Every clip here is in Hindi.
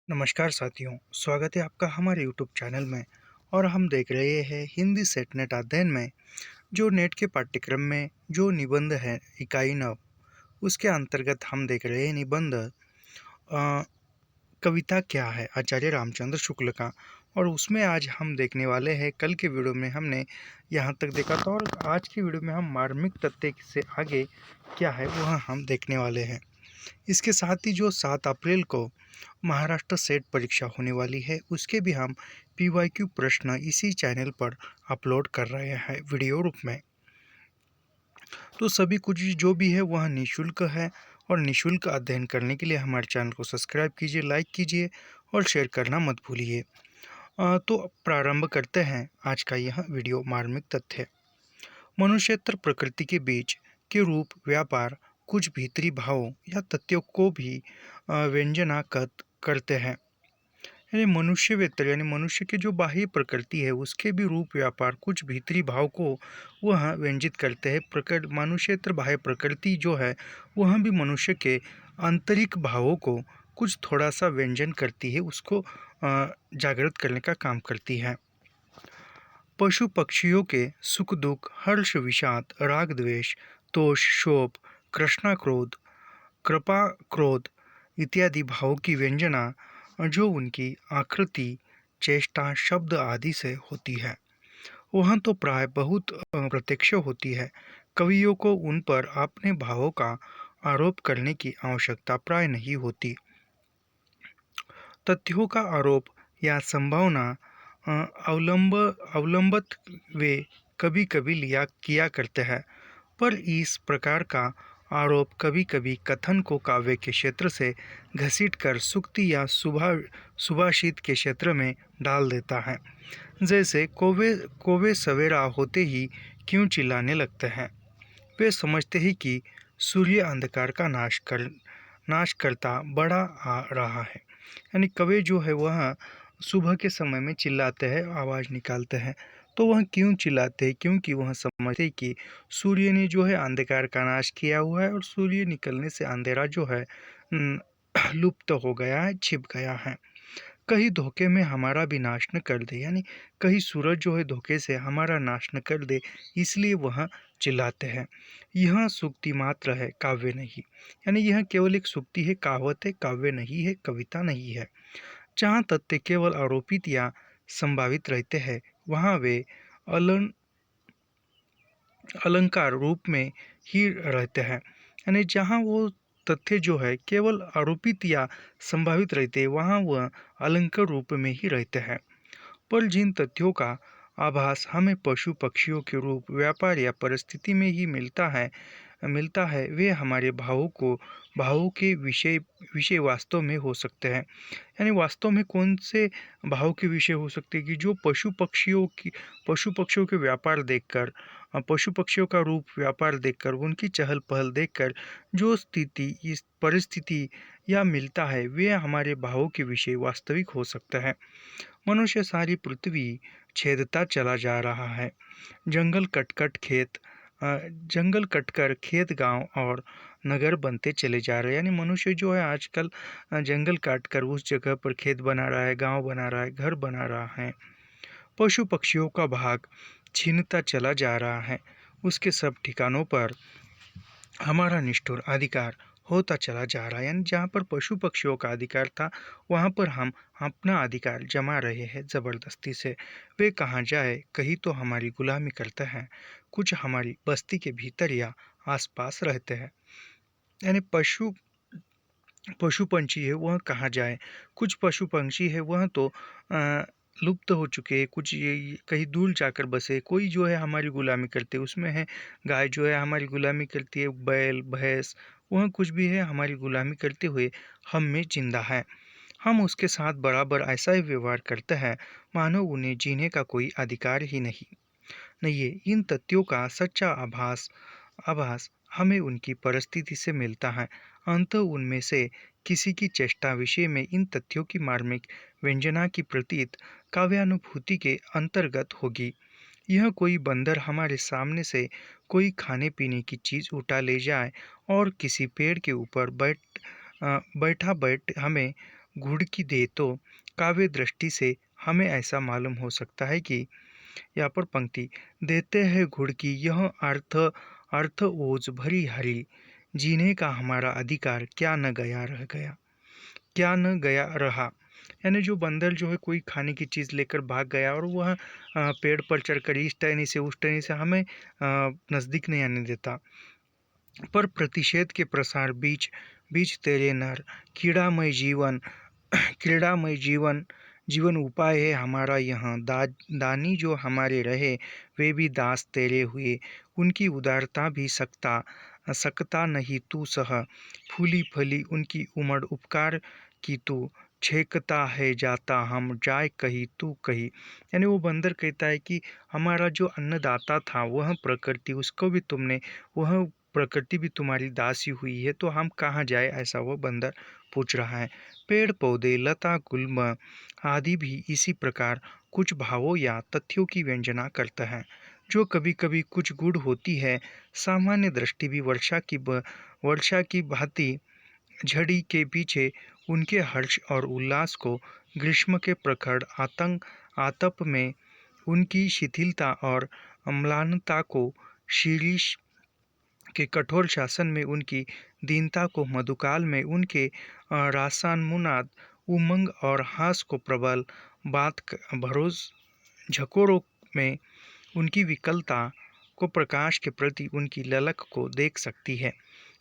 नमस्कार साथियों, स्वागत है आपका हमारे यूट्यूब चैनल में। और हम देख रहे हैं हिंदी सेट नेट अध्ययन में जो नेट के पाठ्यक्रम में जो निबंध है इकाई 9, उसके अंतर्गत हम देख रहे हैं निबंध कविता क्या है आचार्य रामचंद्र शुक्ल का। और उसमें आज हम देखने वाले हैं, कल के वीडियो में हमने यहाँ तक देखा था और आज की वीडियो में हम मार्मिक तथ्य से आगे क्या है वह हम देखने वाले हैं। इसके साथ ही जो 7 अप्रैल को महाराष्ट्र सेट परीक्षा होने वाली है, उसके भी हम PYQ प्रश्न इसी चैनल पर अपलोड कर रहे हैं वीडियो रूप में। तो सभी कुछ जो भी है वह निःशुल्क है और निःशुल्क अध्ययन करने के लिए हमारे चैनल को सब्सक्राइब कीजिए, लाइक कीजिए और शेयर करना मत भूलिए। तो प्रारंभ करते हैं आज का यह वीडियो मार्मिक तथ्य। मनुष्यतर प्रकृति के बीच के रूप व्यापार कुछ भीतरी भावों या तथ्यों को भी व्यंजनाकृत करते हैं। यानी मनुष्यवेतर यानी मनुष्य की जो बाह्य प्रकृति है उसके भी रूप व्यापार कुछ भीतरी भाव को वह व्यंजित करते हैं। मनुष्यतर बाह्य प्रकृति जो है वह भी मनुष्य के आंतरिक भावों को कुछ थोड़ा सा व्यंजन करती है, उसको जागृत करने का काम करती है। पशु पक्षियों के सुख दुख, हर्ष विषाद, राग द्वेष, तोष शोभ, कृष्णा क्रोध, कृपा क्रोध इत्यादि भावों की व्यंजना जो उनकी आकृति, चेष्टा, शब्द आदि से होती है वह तो प्राय बहुत प्रत्यक्ष होती है। कवियों को उन पर अपने भावों का आरोप करने की आवश्यकता प्राय नहीं होती। तथ्यों का आरोप या संभावना अवलंबत वे कभी कभी किया करते हैं, पर इस प्रकार का आरोप कभी कभी कथन को काव्य के क्षेत्र से घसीटकर सूक्ति या सुभाषित के क्षेत्र में डाल देता है। जैसे कौवे कौवे सवेरा होते ही क्यों चिल्लाने लगते हैं, वे समझते ही कि सूर्य अंधकार का नाश करता बड़ा आ रहा है। यानी कौवे जो है वह सुबह के समय में चिल्लाते हैं, आवाज़ निकालते हैं। तो वह क्यों चिल्लाते हैं? क्योंकि वह समझते हैं कि सूर्य ने जो है अंधकार का नाश किया हुआ है और सूर्य निकलने से अंधेरा जो है लुप्त हो गया है, छिप गया है। कहीं धोखे में हमारा भी नाश न कर दे, यानी कहीं सूरज जो है धोखे से हमारा नाश न कर दे, इसलिए वह चिल्लाते हैं। यह सूक्ति मात्र है, काव्य नहीं। यानी यह केवल एक सूक्ति है, कहावत है, काव्य नहीं है, कविता नहीं है। जहाँ तथ्य केवल आरोपित या संभावित रहते हैं वहाँ वे अलंकार रूप में ही रहते हैं। यानी जहाँ वो तथ्य जो है केवल आरोपित या संभावित रहते हैं वहाँ वह अलंकार रूप में ही रहते हैं। पर जिन तथ्यों का आभास हमें पशु पक्षियों के रूप व्यापार या परिस्थिति में ही मिलता है वे हमारे भावों के विषय विषय वास्तव में हो सकते हैं। यानी वास्तव में कौन से भाव के विषय हो सकते हैं कि जो पशु पक्षियों के व्यापार देखकर, पशु पक्षियों का रूप व्यापार देखकर, उनकी चहल पहल देखकर जो स्थिति इस परिस्थिति या मिलता है वे हमारे भावों के विषय वास्तविक हो सकता है। मनुष्य सारी पृथ्वी छेदता चला जा रहा है। जंगल कटकर खेत, गांव और नगर बनते चले जा रहे हैं। यानी मनुष्य जो है आजकल जंगल काट कर उस जगह पर खेत बना रहा है, गांव बना रहा है, घर बना रहा है। पशु पक्षियों का भाग छीनता चला जा रहा है। उसके सब ठिकानों पर हमारा निष्ठुर अधिकार होता चला जा रहा है। यानी जहाँ पर पशु पक्षियों का अधिकार था वहाँ पर हम अपना अधिकार जमा रहे हैं ज़बरदस्ती से। वे कहाँ जाए, कहीं तो हमारी गुलामी करते हैं, कुछ हमारी बस्ती के भीतर या आसपास रहते हैं। यानी पशु पशु पंछी है वह कहाँ जाए, कुछ पशु पंछी है वह तो लुप्त हो चुके हैं, कुछ ये कहीं दूर जाकर बसे, कोई जो है हमारी गुलामी करते, उसमें है गाय जो है हमारी गुलामी करती है, बैल भैंस वह कुछ भी है हमारी गुलामी करते हुए हम में जिंदा है। हम उसके साथ बराबर ऐसा ही व्यवहार करते हैं मानो उन्हें जीने का कोई अधिकार ही नहीं है। इन तथ्यों का सच्चा आभास हमें उनकी परिस्थिति से मिलता है। अंततः उनमें से किसी की चेष्टा विषय में इन तथ्यों की मार्मिक व्यंजना की प्रतीत काव्यानुभूति के अंतर्गत होगी। यह कोई बंदर हमारे सामने से कोई खाने पीने की चीज़ उठा ले जाए और किसी पेड़ के ऊपर बैठ हमें घुड़की दे तो काव्य दृष्टि से हमें ऐसा मालूम हो सकता है कि यहाँ पर पंक्ति देते हैं घुड़की यह अर्थ ओज भरी हरी, जीने का हमारा अधिकार क्या न गया रह गया, क्या न गया रहा। यानी जो बंदर जो है कोई खाने की चीज़ लेकर भाग गया और वह पेड़ पर चढ़कर इस टहनी से उस टहनी से हमें नज़दीक नहीं आने देता। पर प्रतिषेध के प्रसार बीच बीच तेरे नर कीड़ामय जीवन क्रीड़ामय जीवन जीवन उपाय है हमारा यहाँ दानी जो हमारे रहे वे भी दास तेरे हुए, उनकी उदारता भी सकता नहीं तू सह, फूली फली उनकी उमड़ उपकार की तू, छेकता है जाता हम जाए कही तू कही। यानी वो बंदर कहता है कि हमारा जो अन्नदाता था वह प्रकृति, उसको भी तुमने, वह प्रकृति भी तुम्हारी दासी हुई है, तो हम कहाँ जाए, ऐसा वो बंदर पूछ रहा है। पेड़ पौधे लता गुल्म आदि भी इसी प्रकार कुछ भावों या तथ्यों की व्यंजना करते हैं जो कभी कभी कुछ गूढ़ होती है। सामान्य दृष्टि भी वर्षा की भांति झड़ी के पीछे उनके हर्ष और उल्लास को, ग्रीष्म के प्रखर आतप में उनकी शिथिलता और अम्लानता को, शीरीष के कठोर शासन में उनकी दीनता को, मधुकाल में उनके रासानुनाद उमंग और हास को, प्रबल बात भरोस झकोरों में उनकी विकलता को, प्रकाश के प्रति उनकी ललक को देख सकती है।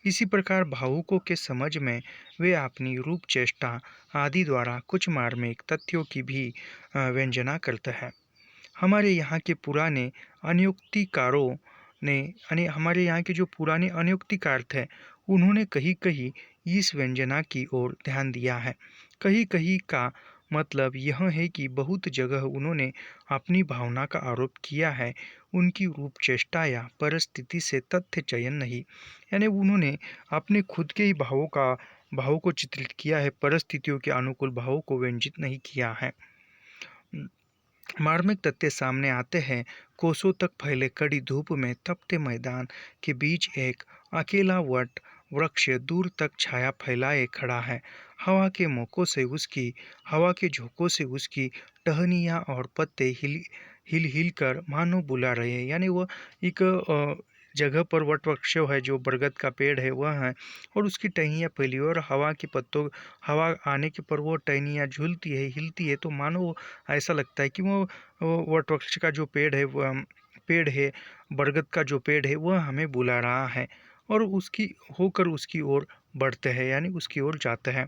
इसी प्रकार भावुकों के समझ में वे अपनी रूप चेष्टा आदि द्वारा कुछ मार्मिक तथ्यों की भी व्यंजना करते हैं। हमारे यहाँ के पुराने अनियुक्तिकारों ने हमारे यहाँ के जो पुराने अनियुक्तिकार थे उन्होंने कहीं कहीं इस व्यंजना की ओर ध्यान दिया है। कहीं कहीं का मतलब यह है कि बहुत जगह उन्होंने अपनी भावना का आरोप किया है, उनकी रूप चेष्टा या परिस्थिति से तथ्य चयन नहीं। यानी उन्होंने अपने खुद के ही भावों को चित्रित किया है, परिस्थितियों के अनुकूल भावों को व्यंजित नहीं किया है। मार्मिक तथ्य सामने आते हैं। कोसों तक फैले कड़ी धूप में तपते मैदान के बीच एक अकेला वट वृक्ष दूर तक छाया फैलाए खड़ा है। हवा के झोंकों से उसकी टहनियाँ और पत्ते हिल हिल कर मानो बुला रहे हैं। यानी वह एक जगह पर वट वृक्ष है, जो बरगद का पेड़ है वह है, और उसकी टहनियाँ फैली और हवा आने के पर वो टहनियाँ झूलती है, हिलती है, तो मानो ऐसा लगता है कि वो वट वृक्ष का जो पेड़ है, बरगद का जो पेड़ है वह हमें बुला रहा है और उसकी ओर बढ़ते हैं, यानी उसकी ओर जाते हैं।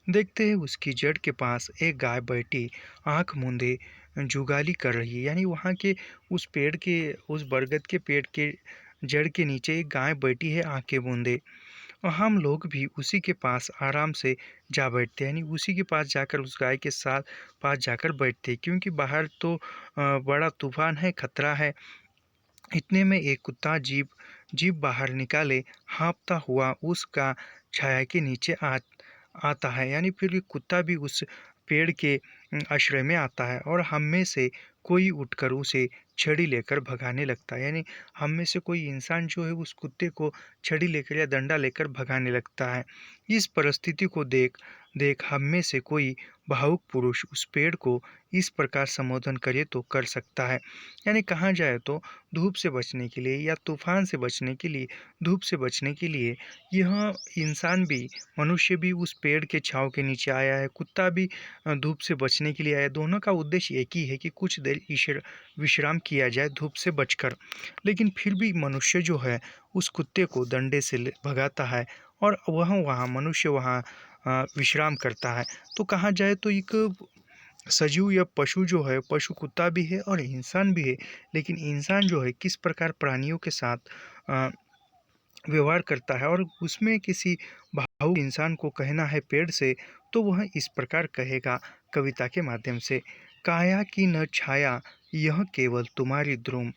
देखते हैं उसकी जड़ के पास एक गाय बैठी आंख मूंदे जुगाली कर रही है। यानी वहाँ के उस बरगद के पेड़ के जड़ के नीचे एक गाय बैठी है आंखें मूंदे, और हम लोग भी उसी के पास आराम से जा बैठते हैं। यानी उसी के पास जाकर, उस गाय के पास जाकर बैठते हैं, क्योंकि बाहर तो बड़ा तूफान है, खतरा है। इतने में एक कुत्ता जीभ बाहर निकाले हाँफता हुआ उसका छाया के नीचे आता है। यानी फिर ये कुत्ता भी उस पेड़ के आश्रय में आता है और हम में से कोई उठकर उसे छड़ी लेकर भगाने लगता है। यानी हम में से कोई इंसान जो है उस कुत्ते को छड़ी लेकर या डंडा लेकर भगाने लगता है। इस परिस्थिति को देख देख हम में से कोई भावुक पुरुष उस पेड़ को इस प्रकार संबोधन करे तो कर सकता है। यानी कहा जाए तो धूप से बचने के लिए या तूफान से बचने के लिए, धूप से बचने के लिए यह इंसान भी, मनुष्य भी उस पेड़ के छांव के नीचे आया है, कुत्ता भी धूप से बचने के लिए आया। दोनों का उद्देश्य एक ही है कि कुछ देर विश्राम किया जाए धूप से बचकर। लेकिन फिर भी मनुष्य जो है उस कुत्ते को डंडे से भगाता है और मनुष्य वहाँ विश्राम करता है। तो कहा जाए तो एक सजीव या पशु जो है, पशु कुत्ता भी है और इंसान भी है, लेकिन इंसान जो है किस प्रकार प्राणियों के साथ व्यवहार करता है, और उसमें किसी भावुक इंसान को कहना है पेड़ से, तो वह इस प्रकार कहेगा कविता के माध्यम से। काया की न छाया यह केवल तुम्हारी द्रुम,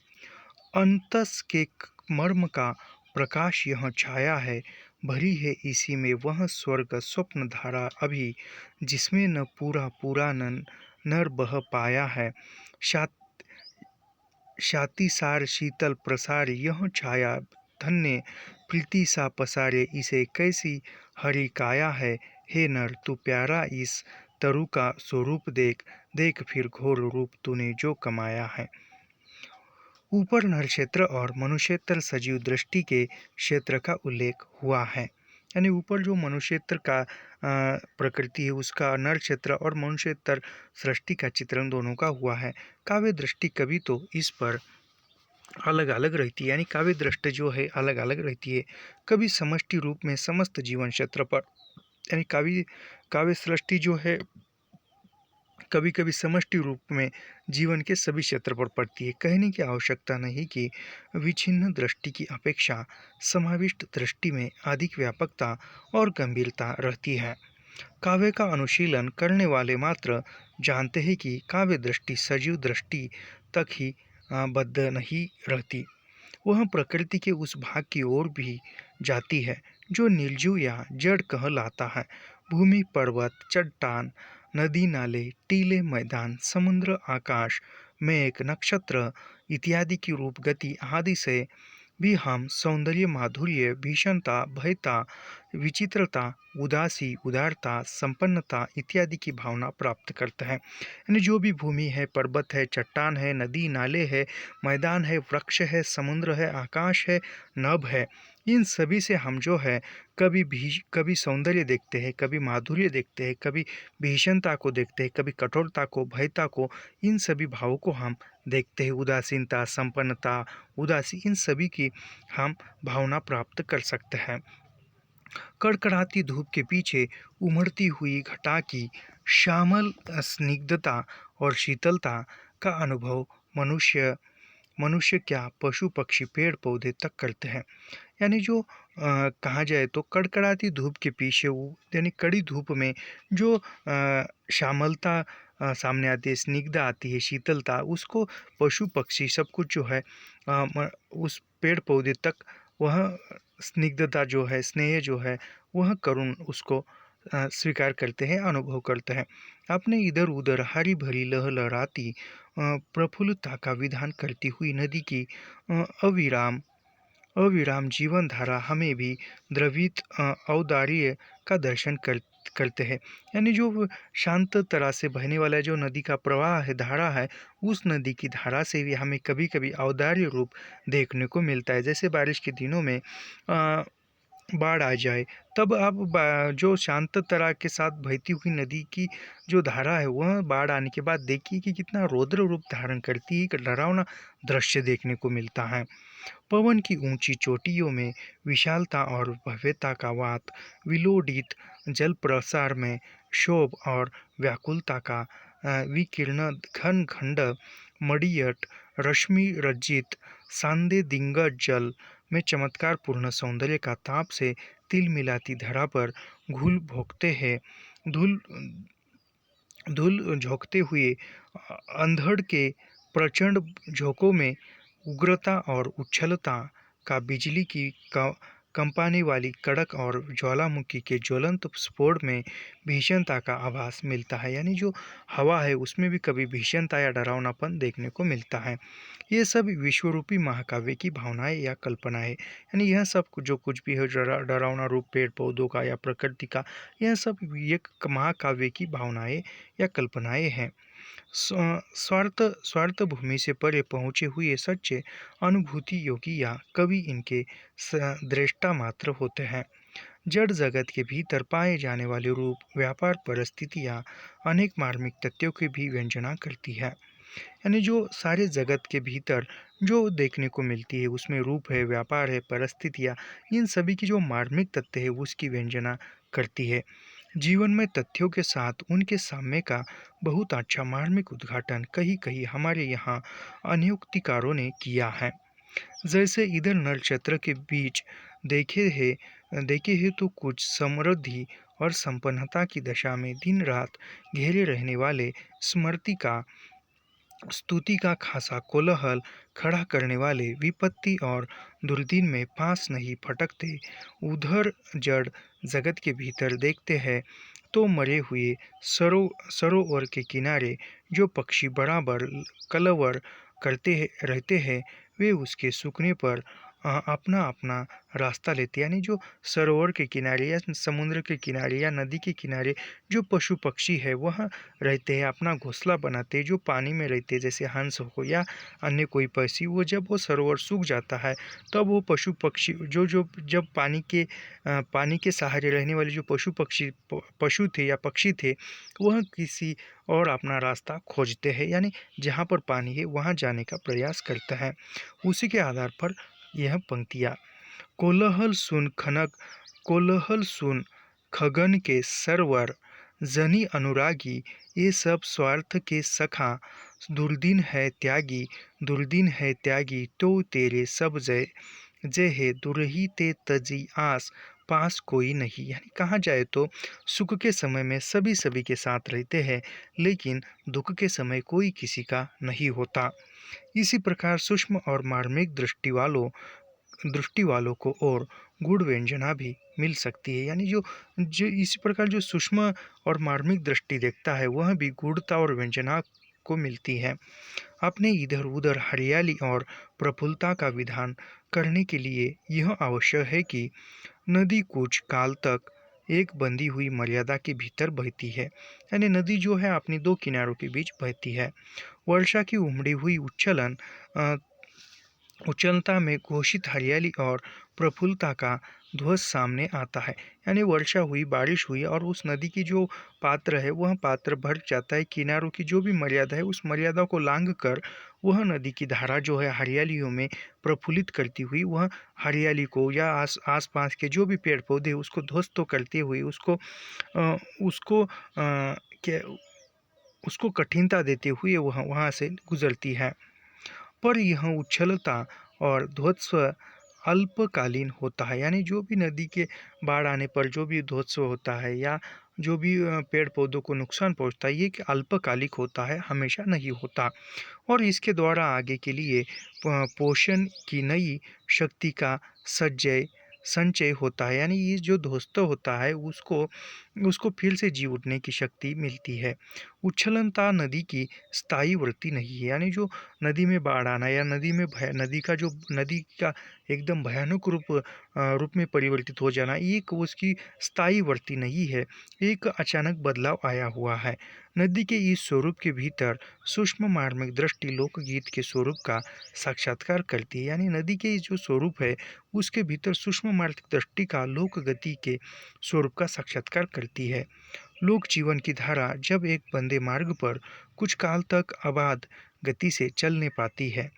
अंतस के मर्म का प्रकाश यह छाया है, भरी है इसी में वह स्वर्ग स्वप्न धारा अभी, जिसमें न पूरा नर बह पाया है। शातिसार शीतल प्रसार यह छाया, धन्य प्रीति सा पसारे इसे कैसी हरि काया है। हे नर तू प्यारा इस तरु का स्वरूप देख, देख फिर घोर रूप तूने जो कमाया है। ऊपर नर क्षेत्र और मनुष्येतर सजीव दृष्टि के क्षेत्र का उल्लेख हुआ है। यानी ऊपर जो मनुष्येतर का प्रकृति है उसका नर क्षेत्र और मनुष्येतर सृष्टि का चित्रण दोनों का हुआ है। काव्य दृष्टि कभी तो इस पर अलग अलग रहती है, यानी काव्य दृष्टि जो है अलग अलग रहती है। कभी समष्टि रूप में समस्त जीवन क्षेत्र पर, यानी काव्य काव्य सृष्टि जो है कभी कभी समष्टि रूप में जीवन के सभी क्षेत्र पर पड़ती है। कहने की आवश्यकता नहीं कि विच्छिन्न दृष्टि की अपेक्षा समाविष्ट दृष्टि में अधिक व्यापकता और गंभीरता रहती है। काव्य का अनुशीलन करने वाले मात्र जानते हैं कि काव्य दृष्टि सजीव दृष्टि तक ही बद्ध नहीं रहती, वह प्रकृति के उस भाग की ओर भी जाती है जो निर्जीव या जड़ कहलाता है। भूमि, पर्वत, चट्टान, नदी, नाले, टीले, मैदान, समुद्र, आकाश, मेघ, नक्षत्र इत्यादि की रूप, गति आदि से भी हम सौंदर्य, माधुर्य, भीषणता, भयता, विचित्रता, उदासी, उदारता, संपन्नता इत्यादि की भावना प्राप्त करते हैं। यानी जो भी भूमि है, पर्वत है, चट्टान है, नदी नाले है, मैदान है, वृक्ष है, समुद्र है, आकाश है, नभ है, इन सभी से हम जो है कभी सौंदर्य देखते हैं, कभी माधुर्य देखते हैं, कभी भीषणता को देखते हैं, कभी कठोरता को, भयता को, इन सभी भावों को हम देखते हैं। उदासीनता, संपन्नता, उदासी, इन सभी की हम भावना प्राप्त कर सकते हैं। कड़कड़ाती धूप के पीछे उमड़ती हुई घटा की श्यामल स्निग्धता और शीतलता का अनुभव मनुष्य क्या, पशु पक्षी पेड़ पौधे तक करते हैं। यानी जो कहा जाए तो कड़कड़ाती धूप के पीछे वो, यानी कड़ी धूप में जो श्यामलता सामने आती है, स्निग्ध आती है, शीतलता, उसको पशु पक्षी सब कुछ जो है उस पेड़ पौधे तक वह स्निग्धता जो है, स्नेह जो है, वह करुण उसको स्वीकार करते हैं, अनुभव करते हैं। आपने इधर उधर हरी भरी लहलहाती प्रफुल्लता का विधान करती हुई नदी की अविराम अविराम जीवन धारा हमें भी द्रवित औदार्य का दर्शन करते हैं। यानी जो शांत तरह से बहने वाला जो नदी का प्रवाह है, धारा है, उस नदी की धारा से भी हमें कभी कभी औदार्य रूप देखने को मिलता है। जैसे बारिश के दिनों में बाढ़ आ जाए, तब आप जो शांत तरह के साथ बहती हुई नदी की जो धारा है, वह बाढ़ आने के बाद देखिए कि कितना रौद्र रूप धारण करती है, एक डरावना दृश्य देखने को मिलता है। पवन की ऊंची चोटियों में विशालता और भव्यता का वात, विलोडित जल प्रसार में शोभ और व्याकुलता का विकीर्ण घन खंड, मड़ियट रश्मि रज्जित सांदे दिग्गज जल में चमत्कार पूर्ण सौंदर्य का ताप से तिल मिलाती धरा पर घुल भोगते हैं, धूल धूल झोंकते हुए अंधड़ के प्रचंड झोंकों में उग्रता और उच्छलता का, बिजली की कंपाने वाली कड़क और ज्वालामुखी के ज्वलंत स्फोट में भीषणता का आभास मिलता है। यानी जो हवा है उसमें भी कभी भीषणता या डरावनापन देखने को मिलता है। ये सब विश्वरूपी महाकाव्य की भावनाएं या कल्पनाएं, यानी यह सब जो कुछ भी है, डरावना रूप पेड़ पौधों का या प्रकृति का, यह सब एक महाकाव्य की भावनाएं या कल्पनाएं हैं। स्वार्थ भूमि से परे पहुँचे हुए सच्चे अनुभूति योगी या कवि इनके दृष्टा मात्र होते हैं। जड़ जगत के भीतर पाए जाने वाले रूप, व्यापार, परिस्थितियाँ अनेक मार्मिक तथ्यों की भी व्यंजना करती है। यानी जो सारे जगत के भीतर जो देखने को मिलती है, उसमें रूप है, व्यापार है, परिस्थितियाँ, इन सभी की जो मार्मिक तथ्य है उसकी व्यंजना करती है। जीवन में तथ्यों के साथ उनके साम्य का बहुत अच्छा मार्मिक उद्घाटन कहीं कहीं हमारे यहाँ अनियुक्तिकारों ने किया है। जैसे इधर नल क्षेत्र के बीच देखे है तो कुछ समृद्धि और संपन्नता की दशा में दिन रात घेरे रहने वाले स्मृति का, स्तुति का खासा कोलाहल खड़ा करने वाले विपत्ति और दुर्दिन में पास नहीं फटकते, उधर जड़ जगत के भीतर देखते हैं तो मरे हुए सरोवर के किनारे जो पक्षी बराबर कलरव करते रहते हैं, वे उसके सूखने पर अपना अपना रास्ता लेते हैं। यानी जो सरोवर के किनारे या समुद्र के किनारे या नदी के किनारे जो पशु पक्षी है वह रहते हैं, अपना घोंसला बनाते हैं। जो पानी में रहते हैं जैसे हंस हो या अन्य कोई पक्षी, वो जब वो सरोवर सूख जाता है तब वो पशु पक्षी जो जो जब पानी के सहारे रहने वाले जो पशु थे या पक्षी थे, वह किसी और अपना रास्ता खोजते हैं। यानी जहाँ पर पानी है वहाँ जाने का प्रयास करता है। उसी के आधार पर यह पंक्तियाँ, कोलाहल सुन खनक कोलाहल सुन खगन के सरवर, जनी अनुरागी, ये सब स्वार्थ के सखा, दुर्दिन है त्यागी, तो तेरे सब जय जय है, दुरही ते तजी आस, पास कोई नहीं। यानी कहा जाए तो सुख के समय में सभी सभी के साथ रहते हैं, लेकिन दुख के समय कोई किसी का नहीं होता। इसी प्रकार सूक्ष्म और मार्मिक दृष्टि वालों को और गुण व्यंजना भी मिल सकती है। यानी जो जो इसी प्रकार जो सूक्ष्म और मार्मिक दृष्टि देखता है वह भी गूढ़ता और व्यंजना को मिलती है। अपने इधर उधर हरियाली और प्रफुल्लता का विधान करने के लिए यह आवश्यक है कि नदी कुछ काल तक एक बंधी हुई मर्यादा के भीतर बहती है। यानी नदी जो है अपनी दो किनारों के बीच बहती है। वर्षा की उमड़ी हुई उच्चलता में घोषित हरियाली और प्रफुल्लता का ध्वज सामने आता है। यानी वर्षा हुई, बारिश हुई और उस नदी की जो पात्र है वह पात्र भर जाता है। किनारों की जो भी मर्यादा है उस मर्यादा को लांघ कर वह नदी की धारा जो है हरियालियों में प्रफुल्लित करती हुई वह हरियाली को या आसपास के जो भी पेड़ पौधे उसको ध्वस्त तो करते हुए उसको अ, उसको क्या उसको कठिनता देते हुए वह वहाँ से गुजरती है। पर यह उछलता और ध्वत्व अल्पकालीन होता है। यानी जो भी नदी के बाढ़ आने पर जो भी ध्वत्व होता है या जो भी पेड़ पौधों को नुकसान पहुंचता है, ये कि अल्पकालिक होता है, हमेशा नहीं होता। और इसके द्वारा आगे के लिए पोषण की नई शक्ति का संचय होता है। यानी ये जो ध्वस्त होता है उसको उसको फिर से जी उठने की शक्ति मिलती है। उच्छलनता नदी की स्थायी वृत्ति नहीं है। यानी जो नदी में बाढ़ आना या नदी का एकदम भयानक रूप में परिवर्तित हो जाना, एक उसकी स्थायी वृत्ति नहीं है, एक अचानक बदलाव आया हुआ है। नदी के इस स्वरूप के भीतर सूक्ष्म मार्मिक दृष्टि लोकगीत के स्वरूप का साक्षात्कार करती है। यानी नदी के जो स्वरूप है उसके भीतर सूक्ष्म मार्मिक दृष्टि का लोक गति के स्वरूप का साक्षात्कार करती है। लोक जीवन की धारा जब एक बंदे मार्ग पर कुछ काल तक अबाध गति से चलने पाती है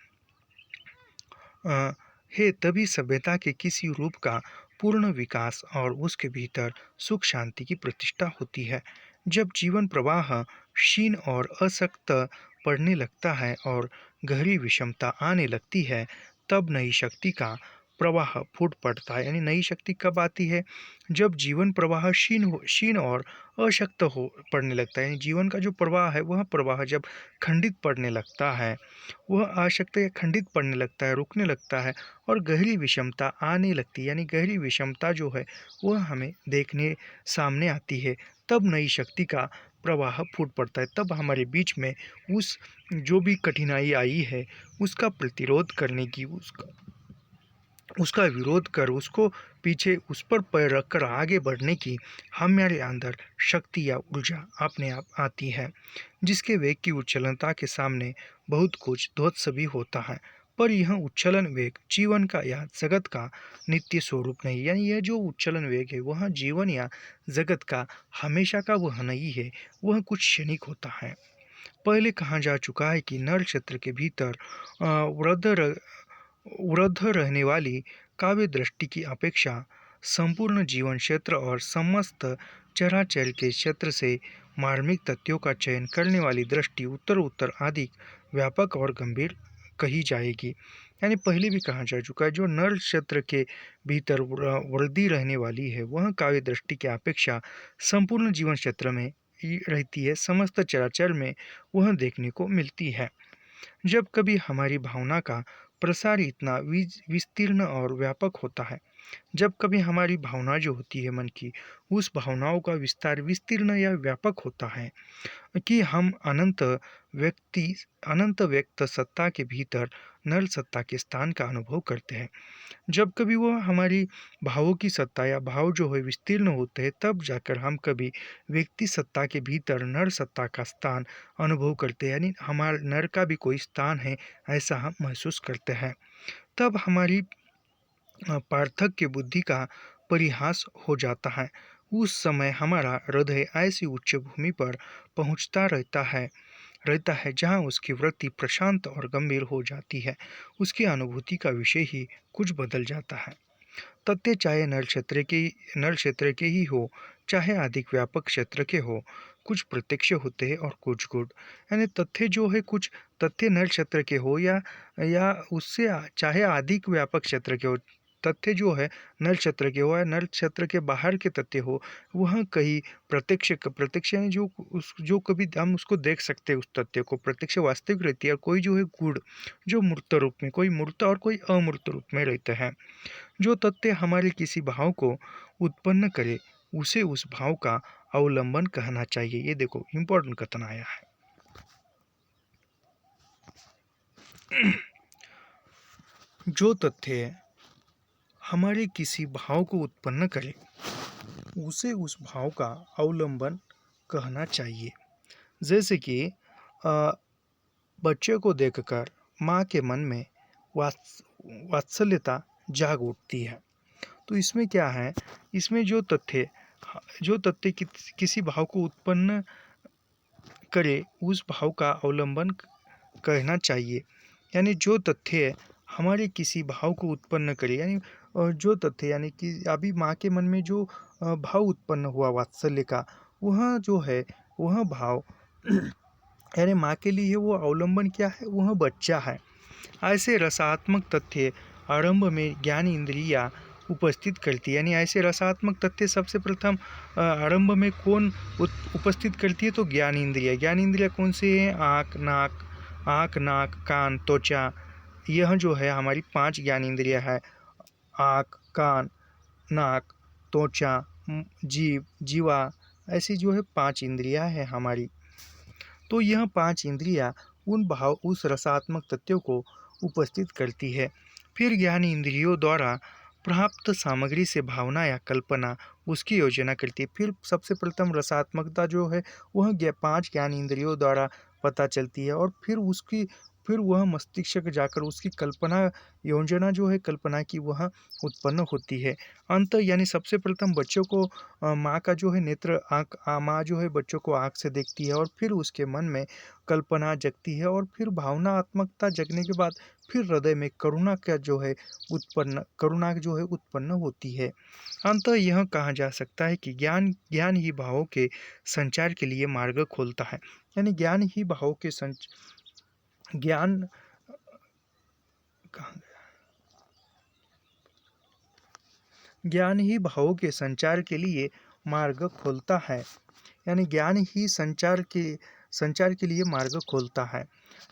तभी सभ्यता के किसी रूप का पूर्ण विकास और उसके भीतर सुख शांति की प्रतिष्ठा होती है। जब जीवन प्रवाह क्षीण और असक्त पड़ने लगता है और गहरी विषमता आने लगती है, तब नई शक्ति का प्रवाह फूट पड़ता है। यानी नई शक्ति कब आती है? जब जीवन प्रवाह क्षीण और अशक्त हो पड़ने लगता है। यानी जीवन का जो प्रवाह है वह प्रवाह जब खंडित पड़ने लगता है, वह अशक्त या खंडित पड़ने लगता है, रुकने लगता है और गहरी विषमता आने लगती है। यानी गहरी विषमता जो है वह हमें देखने सामने आती है, तब नई शक्ति का प्रवाह फूट पड़ता है। तब हमारे बीच में उस जो भी कठिनाई आई है उसका प्रतिरोध करने की, उसका विरोध कर उसको पीछे उस पर पैर रखकर आगे बढ़ने की हमारे अंदर शक्ति या ऊर्जा अपने आप आती है, जिसके वेग की उच्छलनता के सामने बहुत कुछ ध्वस्त भी होता है। पर यह उच्छलन वेग जीवन का या जगत का नित्य स्वरूप नहीं। यानी यह जो उच्छलन वेग है वह जीवन या जगत का हमेशा का वह नहीं है, वह कुछ क्षणिक होता है। पहले कहा जा चुका है कि नर क्षेत्र के भीतर वृद्ध रहने वाली काव्य दृष्टि की अपेक्षा संपूर्ण जीवन क्षेत्र और समस्त चराचर के क्षेत्र से मार्मिक तथ्यों का चयन करने वाली दृष्टि उत्तर उत्तर अधिक व्यापक और गंभीर कही जाएगी। यानी पहले भी कहा जा चुका है जो नर क्षेत्र के भीतर वृद्धि रहने वाली है वह काव्य दृष्टि की अपेक्षा संपूर्ण जीवन क्षेत्र में ही रहती है, समस्त चराचर में वह देखने को मिलती है। जब कभी हमारी भावना का प्रसार इतना विस्तीर्ण और व्यापक होता है, जब कभी हमारी भावना जो होती है मन की, उस भावनाओं का विस्तार विस्तीर्ण या व्यापक होता है कि हम अनंत व्यक्त सत्ता के भीतर नर सत्ता के स्थान का अनुभव करते हैं। जब कभी वह हमारी भावों की सत्ता या भाव जो है विस्तीर्ण होते हैं, तब जाकर हम कभी व्यक्ति सत्ता के भीतर नर सत्ता का स्थान अनुभव करते हैं, यानी हमारे नर का भी कोई स्थान है ऐसा हम महसूस करते हैं। तब हमारी पार्थक्य बुद्धि का परिहास हो जाता है। उस समय हमारा हृदय ऐसी उच्च भूमि पर पहुंचता रहता है जहां उसकी वृत्ति प्रशांत और गंभीर हो जाती है। उसकी अनुभूति का विषय ही कुछ बदल जाता है। तथ्य चाहे नर क्षेत्र के ही हो, चाहे अधिक व्यापक क्षेत्र के हो, कुछ प्रत्यक्ष होते हैं और कुछ गुण। यानी तथ्य जो है, कुछ तथ्य नर क्षेत्र के हो या उससे चाहे अधिक व्यापक क्षेत्र के हो, तथ्य जो है नल क्षेत्र के हो या नल क्षेत्र के बाहर के तथ्य हो, वह कहीं प्रत्यक्ष यानी जो कभी हम उसको देख सकते हैं, उस तथ्य को प्रत्यक्ष वास्तविक रहती है। और कोई जो है गुण, जो मूर्त रूप में, कोई मूर्त और कोई अमूर्त रूप में रहते हैं। जो तथ्य हमारे किसी भाव को उत्पन्न करे, उसे उस भाव का अवलंबन कहना चाहिए। ये देखो इंपॉर्टेंट कथन आया है। जो तथ्य हमारे किसी भाव को उत्पन्न करे, उसे उस भाव का अवलंबन कहना चाहिए। जैसे कि बच्चे को देखकर माँ के मन में वात्सल्यता जाग उठती है। तो इसमें क्या है, इसमें जो तथ्य किसी भाव को उत्पन्न करे, उस भाव का अवलंबन कहना चाहिए। यानी जो तथ्य हमारे किसी भाव को उत्पन्न करे, यानी जो तथ्य यानी कि अभी माँ के मन में जो भाव उत्पन्न हुआ वात्सल्य का, वह जो है वह भाव यानी माँ के लिए वो अवलंबन क्या है, वह बच्चा है। ऐसे रसात्मक तथ्य आरंभ में ज्ञान इंद्रिया उपस्थित करती है। यानी ऐसे रसात्मक तथ्य सबसे प्रथम आरंभ में कौन उपस्थित करती है, तो ज्ञान इंद्रिया। ज्ञान इंद्रिया कौन से हैं, आँख, नाक, कान, त्वचा। यह जो है हमारी 5 ज्ञान इंद्रिया है। आँख, कान, नाक, त्वचा, जीवा, ऐसी जो है 5 इंद्रियां है हमारी। तो यह 5 इंद्रियां उस रसात्मक तथ्यों को उपस्थित करती है। फिर ज्ञान इंद्रियों द्वारा प्राप्त सामग्री से भावना या कल्पना उसकी योजना करती है। फिर सबसे प्रथम रसात्मकता जो है वह 5 ज्ञान इंद्रियों द्वारा पता चलती है, और फिर वह मस्तिष्क जाकर उसकी कल्पना योजना जो है, कल्पना की, वह उत्पन्न होती है। अंत यानी सबसे प्रथम बच्चों को माँ का जो है नेत्र, माँ जो है बच्चों को आँख से देखती है, और फिर उसके मन में कल्पना जगती है, और फिर भावनात्मकता जगने के बाद फिर हृदय में करुणा जो है उत्पन्न होती है। अंत यह कहा जा सकता है कि ज्ञान ही भावों के संचार के लिए मार्ग खोलता है। यानी ज्ञान ही भावों के ज्ञान ही भावों के संचार के लिए मार्ग खोलता है। यानी ज्ञान ही संचार के लिए मार्ग खोलता है।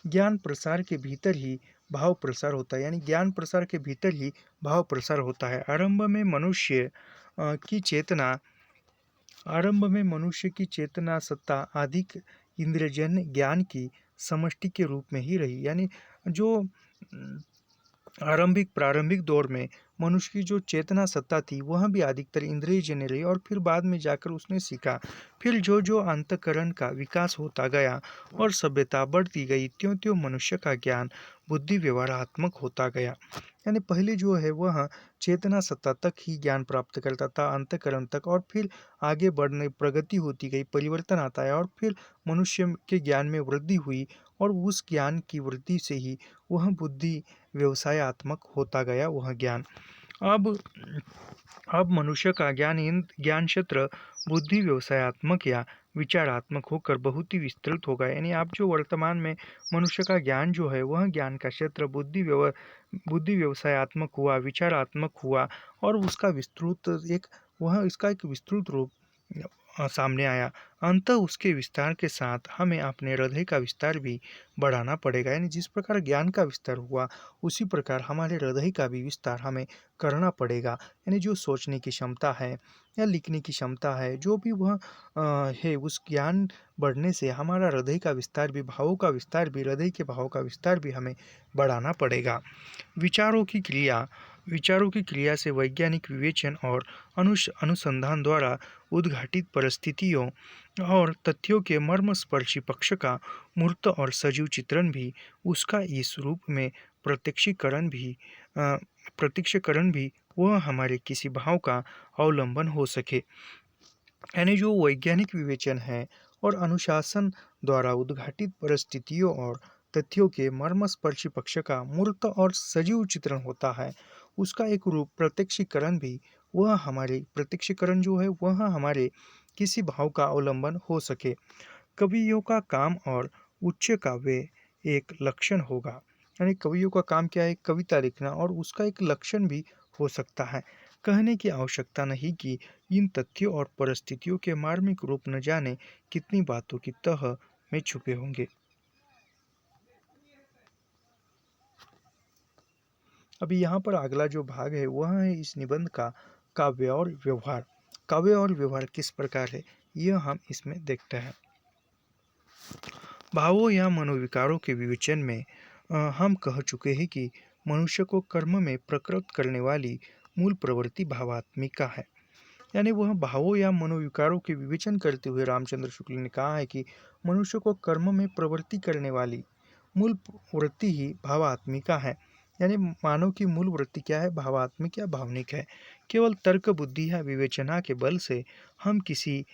ज्ञान प्रसार के भीतर ही भाव प्रसार होता है। यानी ज्ञान प्रसार के भीतर ही भाव प्रसार होता है। आरंभ में मनुष्य की चेतना सत्ता अधिक इंद्रियजन्य ज्ञान की समष्टि के रूप में ही रही। यानी जो प्रारंभिक दौर में मनुष्य की जो चेतना सत्ता थी, वह भी अधिकतर इंद्रियजन्य रही, और फिर बाद में जाकर उसने सीखा। फिर जो अंतःकरण का विकास होता गया और सभ्यता बढ़ती गई, त्यों त्यों मनुष्य का ज्ञान बुद्धि व्यवहारात्मक होता गया। यानी पहले जो है वह चेतना सत्ता तक ही ज्ञान प्राप्त करता था, अंतःकरण तक, और फिर आगे बढ़ने प्रगति होती गई, परिवर्तन आता है, और फिर मनुष्य के ज्ञान में वृद्धि हुई, और उस ज्ञान की वृद्धि से ही वह बुद्धि व्यवसायत्मक होता गया वह ज्ञान। अब मनुष्य का ज्ञान क्षेत्र बुद्धि व्यवसायत्मक या विचारात्मक होकर बहुत ही विस्तृत होगा। यानी अब जो वर्तमान में मनुष्य का ज्ञान जो है, वह ज्ञान का क्षेत्र बुद्धि व्यवसायत्मक हुआ, विचारात्मक हुआ, और इसका एक विस्तृत रूप सामने आया। अंततः उसके विस्तार के साथ हमें अपने हृदय का विस्तार भी बढ़ाना पड़ेगा। यानी जिस प्रकार ज्ञान का विस्तार हुआ, उसी प्रकार हमारे हृदय का भी विस्तार हमें करना पड़ेगा। यानी जो सोचने की क्षमता है या लिखने की क्षमता है, जो भी वह है, उस ज्ञान बढ़ने से हमारा हृदय का विस्तार भी, भावों का विस्तार भी, हृदय के भावों का विस्तार भी हमें बढ़ाना पड़ेगा। विचारों की क्रिया विचारों की क्रिया से वैज्ञानिक विवेचन और अनुसंधान द्वारा उद्घाटित परिस्थितियों और तथ्यों के मर्मस्पर्शी पक्ष का मूर्त और सजीव चित्रण भी, उसका इस रूप में प्रत्यक्षीकरण भी वह हमारे किसी भाव का अवलंबन हो सके। यानी जो वैज्ञानिक विवेचन है और अनुशासन द्वारा उद्घाटित परिस्थितियों और तथ्यों के मर्मस्पर्शी पक्ष का मूर्त और सजीव चित्रण होता है, उसका एक रूप प्रत्यक्षीकरण जो है वह हमारे किसी भाव का अवलंबन हो सके। कवियों का काम और उच्च काव्य एक लक्षण होगा। यानी कवियों का काम क्या है? कविता लिखना, और उसका एक लक्षण भी हो सकता है। कहने की आवश्यकता नहीं कि इन तथ्यों और परिस्थितियों के मार्मिक रूप न जाने कितनी बातों की तह में छुपे होंगे। अभी यहाँ पर अगला जो भाग है वह है इस निबंध का काव्य और व्यवहार। काव्य और व्यवहार किस प्रकार है, यह हम इसमें देखते हैं। भावों या मनोविकारों के विवेचन में हम कह चुके हैं कि मनुष्य को कर्म में प्रकृत करने वाली मूल प्रवृत्ति भावात्मिका है। यानी वह भावों या मनोविकारों के विवेचन करते हुए रामचंद्र शुक्ल ने कहा है कि मनुष्य को कर्म में प्रवृत्ति करने वाली मूल वृत्ति ही भावात्मिका है। यानी मानव की मूल वृत्ति क्या है? भावात्मिक या भावनिक है। केवल तर्क बुद्धि या विवेचना के बल से हम किसी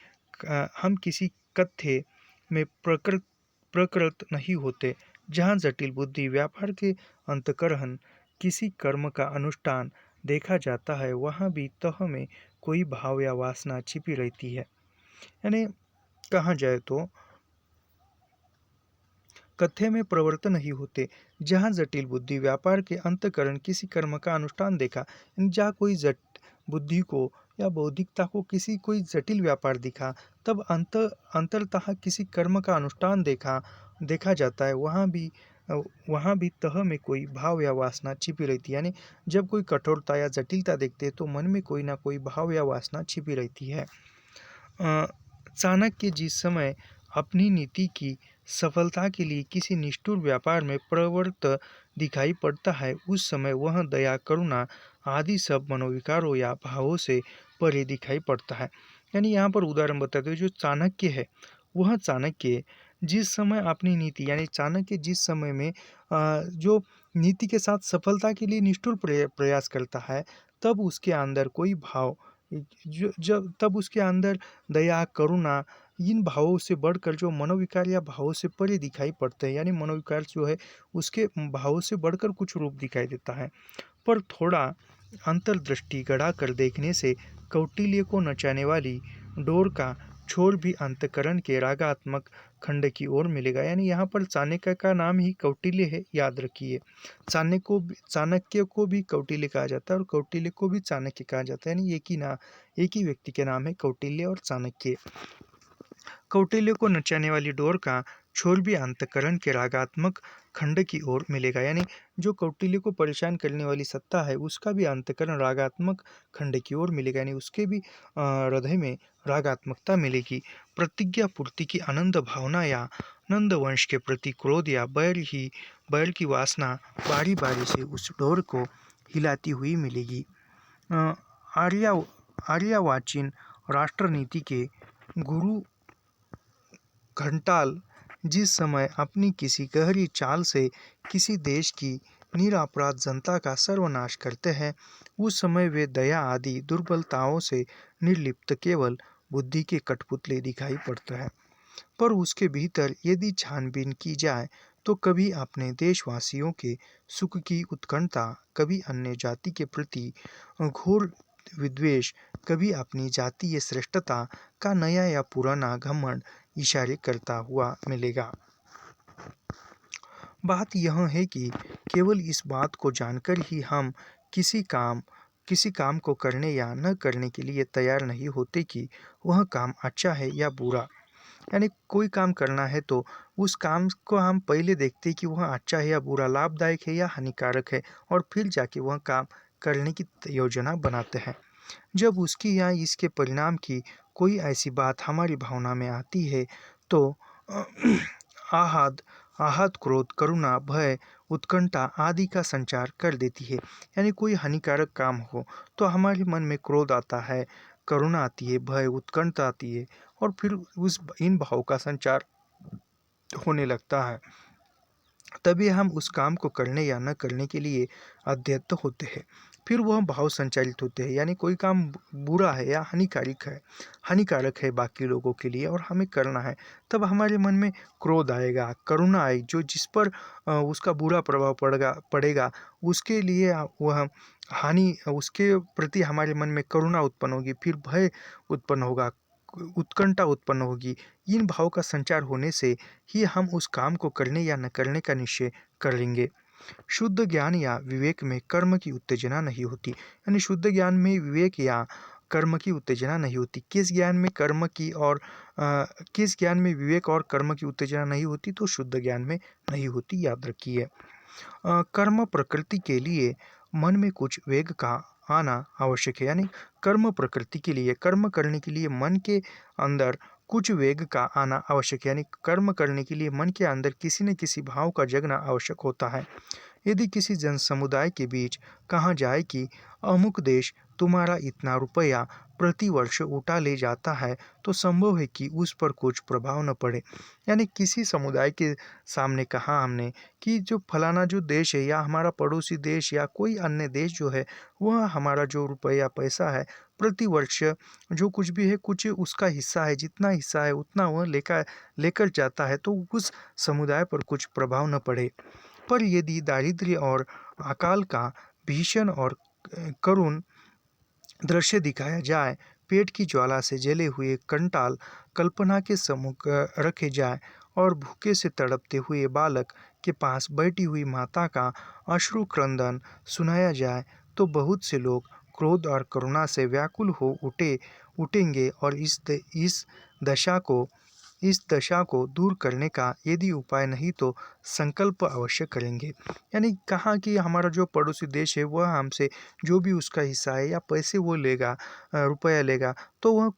कथ्य में प्रकृत नहीं होते। जहाँ जटिल बुद्धि व्यापार के अंतकरण किसी कर्म का अनुष्ठान देखा जाता है, वहाँ भी तह में कोई भाव या वासना छिपी रहती है। यानी कहा जाए तो कथ्य में प्रवर्तन नहीं होते। जहाँ जटिल बुद्धि व्यापार के अंतकरण किसी कर्म का अनुष्ठान देखा, जहाँ कोई बुद्धि को या बौद्धिकता को किसी कोई जटिल व्यापार दिखा, तब अंतरतः किसी कर्म का अनुष्ठान देखा जाता है, वहाँ भी तह में कोई भाव या वासना छिपी रहती है। यानी जब कोई कठोरता या जटिलता देखते हैं तो मन में कोई ना कोई भाव या वासना छिपी रहती है। चाणक्य जिस समय अपनी नीति की सफलता के लिए किसी निष्ठुर व्यापार में प्रवृत्त दिखाई पड़ता है, उस समय वह दया, करुणा आदि सब मनोविकारों या भावों से परे दिखाई पड़ता है। यानी यहाँ पर उदाहरण बताते हुए जो चाणक्य है, वह चाणक्य जिस समय अपनी नीति, यानी चाणक्य जिस समय में जो नीति के साथ सफलता के लिए निष्ठुर प्रयास करता है, तब उसके अंदर कोई भाव तब उसके अंदर दया, करुणा, इन भावों से बढ़कर जो मनोविकार या भावों से परे दिखाई पड़ते हैं। यानी मनोविकार जो है उसके भावों से बढ़कर कुछ रूप दिखाई देता है। पर थोड़ा अंतर्दृष्टि गड़ा कर देखने से कौटिल्य को नचाने वाली डोर का छोर भी अंतकरण के रागात्मक खंड की ओर मिलेगा। यानी यहाँ पर चाणक्य का नाम ही कौटिल्य है, याद रखिए। चाणक्य को भी कौटिल्य कहा जाता है और कौटिल्य को भी चाणक्य कहा जाता है। यानी एक ही व्यक्ति के नाम है कौटिल्य और चाणक्य। कौटिल्य को नचाने वाली डोर का छोर भी अंतकरण के रागात्मक खंड की ओर मिलेगा। यानी जो कौटिल्य को परेशान करने वाली सत्ता है, उसका भी अंतकरण रागात्मक खंड की ओर मिलेगा। यानी उसके भी हृदय में रागात्मकता मिलेगी। प्रतिज्ञा पूर्ति की आनंद भावना या नंद वंश के प्रति क्रोध या बैर की वासना बारी बारी से उस डोर को हिलाती हुई मिलेगी। आर्यावाचीन राष्ट्रनीति के गुरु घंटाल जिस समय अपनी किसी गहरी चाल से किसी देश की निरपराध जनता का सर्वनाश करते हैं, उस समय वे दया आदि दुर्बलताओं से निर्लिप्त केवल बुद्धि के कठपुतले दिखाई पड़ते हैं। पर उसके भीतर यदि छानबीन की जाए तो कभी अपने देशवासियों के सुख की उत्कंठा, कभी अन्य जाति के प्रति घोर विद्वेष, कभी अपनी जातीय श्रेष्ठता का नया या पुराना घमंड इशारे करता हुआ मिलेगा। बात यह है कि केवल इस बात को जानकर ही हम किसी काम को करने या न करने के लिए तैयार नहीं होते कि वह काम अच्छा है या बुरा। यानी कोई काम करना है तो उस काम को हम पहले देखते हैं कि वह अच्छा है या बुरा, लाभदायक है या हानिकारक है, और फिर जाके वह काम करने की योजना बनाते हैं। जब उसकी या इसके परिणाम की कोई ऐसी बात हमारी भावना में आती है तो अ, आहत आहत, क्रोध, करुणा, भय, उत्कंठा आदि का संचार कर देती है। यानी कोई हानिकारक काम हो तो हमारे मन में क्रोध आता है, करुणा आती है, भय, उत्कंठा आती है, और फिर उस इन भाव का संचार होने लगता है। तभी हम उस काम को करने या न करने के लिए अध्यस्त होते हैं। फिर वह भाव संचालित होते हैं। यानी कोई काम बुरा है या हानिकारक है बाकी लोगों के लिए और हमें करना है, तब हमारे मन में क्रोध आएगा, करुणा आएगी, जो जिस पर उसका बुरा प्रभाव पड़ेगा उसके लिए वह उसके प्रति हमारे मन में करुणा उत्पन्न होगी, फिर भय उत्पन्न होगा, उत्कंठा उत्पन्न होगी। इन भाव का संचार होने से ही हम उस काम को करने या न करने का निश्चय करेंगे। शुद्ध ज्ञान या विवेक में कर्म की उत्तेजना नहीं होती। यानी शुद्ध ज्ञान में विवेक या कर्म की उत्तेजना नहीं होती। किस ज्ञान में किस ज्ञान में विवेक और कर्म की उत्तेजना नहीं होती, तो शुद्ध ज्ञान में नहीं होती, याद रखिए। कर्म प्रकृति के लिए मन में कुछ वेग का आना आवश्यक है। यानी कर्म प्रकृति के लिए, कर्म करने के लिए मन के अंदर कुछ वेग का आना आवश्यक है। यानी कर्म करने के लिए मन के अंदर किसी न किसी भाव का जगना आवश्यक होता है। यदि किसी जन समुदाय के बीच कहा जाए कि अमुक देश तुम्हारा इतना रुपया प्रतिवर्ष उठा ले जाता है, तो संभव है कि उस पर कुछ प्रभाव न पड़े। यानी किसी समुदाय के सामने कहा हमने कि जो फलाना जो देश है या हमारा पड़ोसी देश या कोई अन्य देश जो है, वह हमारा जो रुपया पैसा है प्रतिवर्ष जो कुछ भी है, कुछ उसका हिस्सा है, जितना हिस्सा है उतना वह लेकर लेकर जाता है, तो उस समुदाय पर कुछ प्रभाव न पड़े। पर यदि दारिद्र्य और अकाल का भीषण और करुण दृश्य दिखाया जाए, पेट की ज्वाला से जले हुए कंटाल कल्पना के सम्मुख रखे जाए और भूखे से तड़पते हुए बालक के पास बैठी हुई माता का अश्रु क्रंदन सुनाया जाए, तो बहुत से लोग क्रोध और करुणा से व्याकुल हो उठेंगे और दशा को इस दशा को दूर करने का यदि उपाय नहीं तो संकल्प अवश्य करेंगे। यानी कहा कि हमारा जो पड़ोसी देश है वह हमसे जो भी उसका हिस्सा है या पैसे वो लेगा, रुपया लेगा, तो वह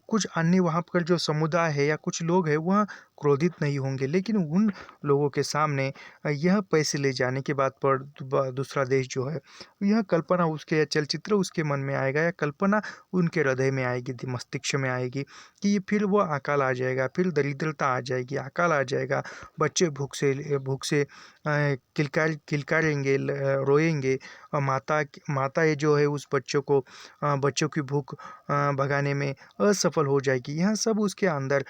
कुछ अन्य वहाँ पर जो समुदाय है या कुछ लोग हैं वह क्रोधित नहीं होंगे, लेकिन उन लोगों के सामने यह पैसे ले जाने के बाद पर दूसरा देश जो है, यह कल्पना उसके या चलचित्र उसके मन में आएगा या कल्पना उनके हृदय में आएगी, मस्तिष्क में आएगी कि फिर वो अकाल आ जाएगा, फिर दरिद्रता आ जाएगी, अकाल आ जाएगा, बच्चे भूख से किलकारेंगे, रोएंगे, और माता ये जो है उस बच्चों की भूख भगाने में असफल हो जाएगी। यह सब उसके अंदर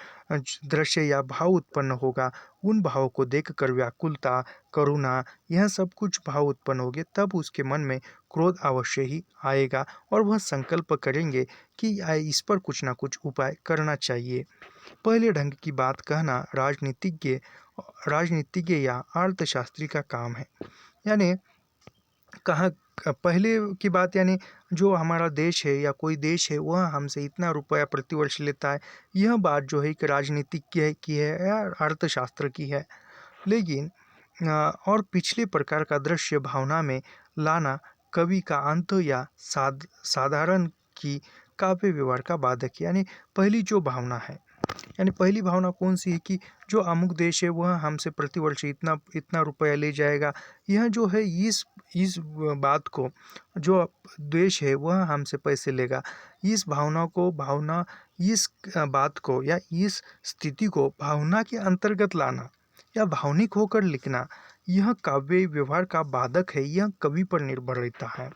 दृश्य या भाव उत्पन्न होगा। उन भावों को देखकर व्याकुलता, करुणा, यह सब कुछ भाव उत्पन्न होंगे, तब उसके मन में क्रोध अवश्य ही आएगा और वह संकल्प करेंगे कि इस पर कुछ ना कुछ उपाय करना चाहिए। पहले ढंग की बात कहना राजनीतिज्ञ या अर्थशास्त्री का काम है। यानी कहाँ पहले की बात, यानी जो हमारा देश है या कोई देश है वह हमसे इतना रुपया प्रतिवर्ष लेता है, यह बात जो है कि राजनीतिज्ञ की है या अर्थशास्त्र की है। लेकिन और पिछले प्रकार का दृश्य भावना में लाना कवि का अंत या साधारण की काव्य व्यवहार का बाधक है। यानी पहली जो भावना है, यानी पहली भावना कौन सी है कि जो अमुक देश है वह हमसे प्रतिवर्ष इतना इतना रुपया ले जाएगा, यह जो है इस बात को, जो देश है वह हमसे पैसे लेगा, इस इस बात को या इस स्थिति को भावना के अंतर्गत लाना या भावनिक होकर लिखना, यह काव्य व्यवहार का बाधक है। यह कवि पर निर्भर रहता है।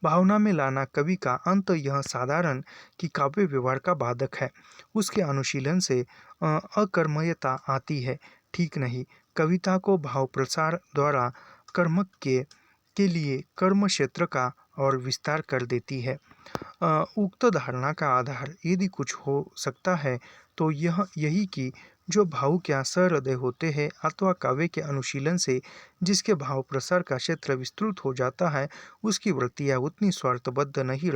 भावना में लाना कवि का अंत यह साधारण कि काव्य व्यवहार का बाधक है। उसके अनुशीलन से अकर्मण्यता आती है, ठीक नहीं। कविता को भाव प्रसार द्वारा कर्मक के लिए कर्म क्षेत्र का और विस्तार कर देती है। उक्त धारणा का आधार यदि कुछ हो सकता है तो यही कि जो भावुक या सहृदय होते हैं अथवा काव्य के अनुशीलन से जिसके भाव प्रसार का क्षेत्र विस्तृत हो जाता है, उसकी वृत्तियाँ उतनी स्वार्थबद्ध नहीं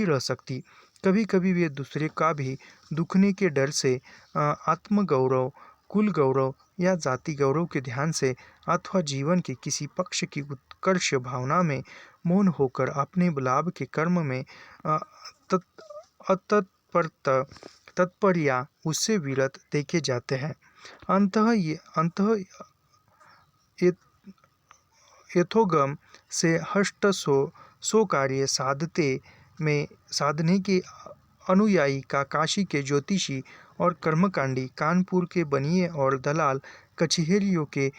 रह सकती। कभी कभी वे दूसरे का भी दुखने के डर से आत्मगौरव, कुल गौरव या जाति गौरव के ध्यान से अथवा जीवन के किसी पक्ष की उत्कर्ष भावना में मौन होकर अपने लाभ के कर्म में तत्पर या उससे विरत देखे जाते हैं। अंतः यथोगम से हष्ट सो कार्य साधने के अनुयायी का काशी के ज्योतिषी और कर्मकांडी, कानपुर के बनिए और दलाल कचहरियों के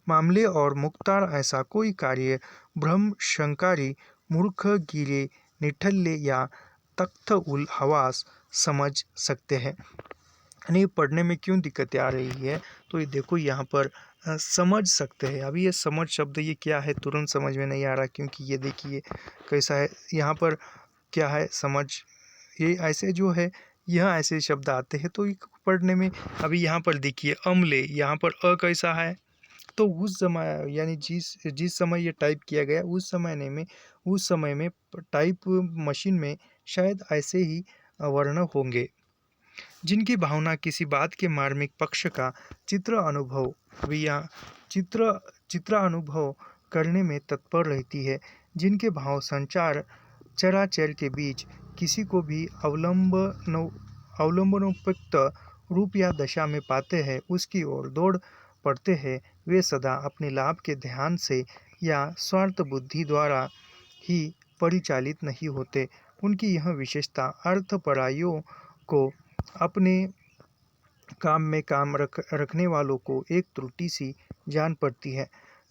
मामले और मुख्तार ऐसा कोई कार्य ब्रह्मशंकारी, मूर्ख, गिरे, निठल्ले या तख्त उल हवास समझ सकते हैं। नहीं पढ़ने में क्यों दिक्कतें आ रही है, तो ये देखो यहाँ पर समझ सकते हैं। अभी ये समझ शब्द ये क्या है तुरंत समझ में नहीं आ रहा, क्योंकि ये देखिए कैसा है। यहाँ पर क्या है समझ, ये ऐसे जो है यह ऐसे शब्द आते हैं तो पढ़ने में। अभी यहाँ पर देखिए अम्ले, यहाँ पर अ कैसा है, तो उस समय यानी जिस समय ये टाइप किया गया उस समय में टाइप मशीन में शायद ऐसे ही वर्ण होंगे। जिनकी भावना किसी बात के मार्मिक पक्ष का चित्र अनुभव करने में तत्पर रहती है, जिनके भाव संचार चराचर के बीच किसी को भी अवलंबनोपयुक्त रूप या दशा में पाते हैं, उसकी ओर दौड़ पड़ते हैं। वे सदा अपने लाभ के ध्यान से या स्वार्थ बुद्धि द्वारा ही परिचालित नहीं होते। उनकी यह विशेषता अर्थपरायियों को अपने काम में काम रखने वालों को एक त्रुटि सी जान पड़ती है।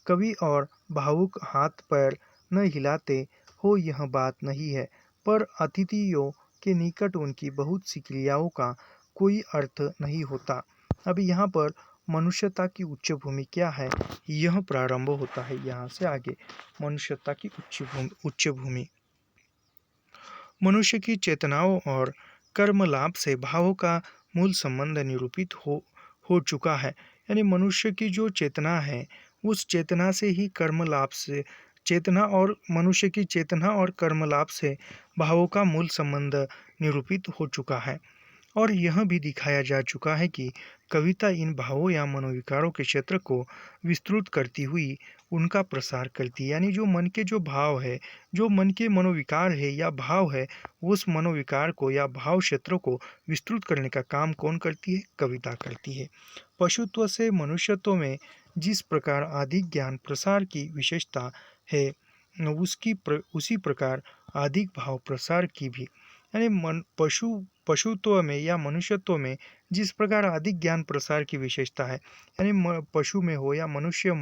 कवि और भावुक हाथ पैर न हिलाते हो यह बात नहीं है, पर अतिथियों के निकट उनकी बहुत सी क्रियाओं का कोई अर्थ नहीं होता। अभी यहाँ पर मनुष्यता की उच्च भूमि क्या है, यह प्रारंभ होता है यहाँ से आगे। मनुष्यता की उच्च भूमि मनुष्य की चेतनाओं और कर्म लाभ से भावों का मूल संबंध निरूपित हो चुका है। यानी मनुष्य की जो चेतना है उस चेतना से ही कर्म लाभ से मनुष्य की चेतना और कर्म लाभ से भावों का मूल संबंध निरूपित हो चुका है। और यह भी दिखाया जा चुका है कि कविता इन भावों या मनोविकारों के क्षेत्र को विस्तृत करती हुई उनका प्रसार करती है। यानी जो मन के जो भाव है, जो मन के मनोविकार है या भाव है, उस मनोविकार को या भाव क्षेत्रों को विस्तृत करने का काम कौन करती है, कविता करती है। पशुत्व से मनुष्यत्व में जिस प्रकार आदि ज्ञान प्रसार की विशेषता है, उसी प्रकार आदि भाव प्रसार की भी। यानी पशुत्व में या मनुष्यत्व में जिस प्रकार आदि ज्ञान प्रसार की विशेषता है, यानी पशु में हो या मनुष्य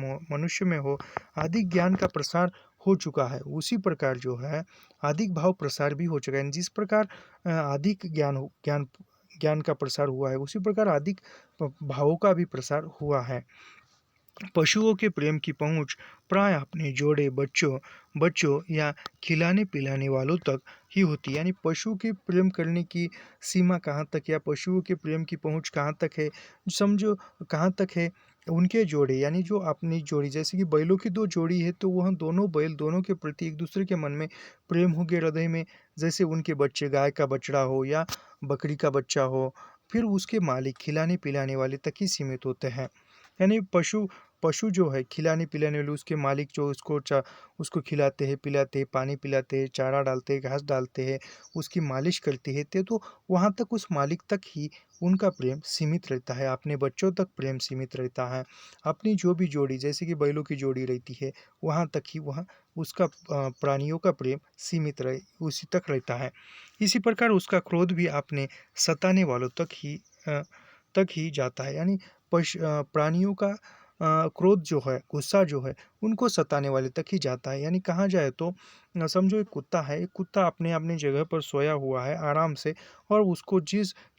में हो आदि ज्ञान का प्रसार हो चुका है, उसी प्रकार जो है आदि भाव प्रसार भी हो चुका है। जिस प्रकार आदि ज्ञान का प्रसार हुआ है, उसी प्रकार आदि भावों का भी प्रसार हुआ है। पशुओं के प्रेम की पहुंच प्राय अपने जोड़े बच्चों या खिलाने पिलाने वालों तक ही होती है। यानी पशु के प्रेम करने की सीमा कहाँ तक या पशुओं के प्रेम की पहुंच कहाँ तक है, समझो कहाँ तक है। उनके जोड़े यानी जो अपनी जोड़ी, जैसे कि बैलों की दो जोड़ी है तो वह दोनों बैल दोनों के प्रति एक दूसरे के मन में प्रेम हो गए हृदय में। जैसे उनके बच्चे, गाय का बछड़ा हो या बकरी का बच्चा हो, फिर उसके मालिक खिलाने पिलाने वाले तक ही सीमित होते हैं। यानी पशु जो है खिलाने पिलाने वाले, उसके मालिक जो उसको खिलाते हैं पिलाते हैं, पानी पिलाते हैं, चारा डालते हैं, घास डालते हैं, उसकी मालिश करते हैं, तो वहाँ तक उस मालिक तक ही उनका प्रेम सीमित रहता है। अपने बच्चों तक प्रेम सीमित रहता है। अपनी जो भी जोड़ी, जैसे कि बैलों की जोड़ी रहती है, वहाँ तक ही वह उसका प्राणियों का प्रेम सीमित उसी तक रहता है। इसी प्रकार उसका क्रोध भी अपने सताने वालों तक ही जाता है। यानी प्राणियों का क्रोध जो है, गुस्सा जो है, उनको सताने वाले तक ही जाता है। यानी कहा जाए तो समझो एक कुत्ता है, एक कुत्ता अपने अपनी जगह पर सोया हुआ है आराम से, और उसको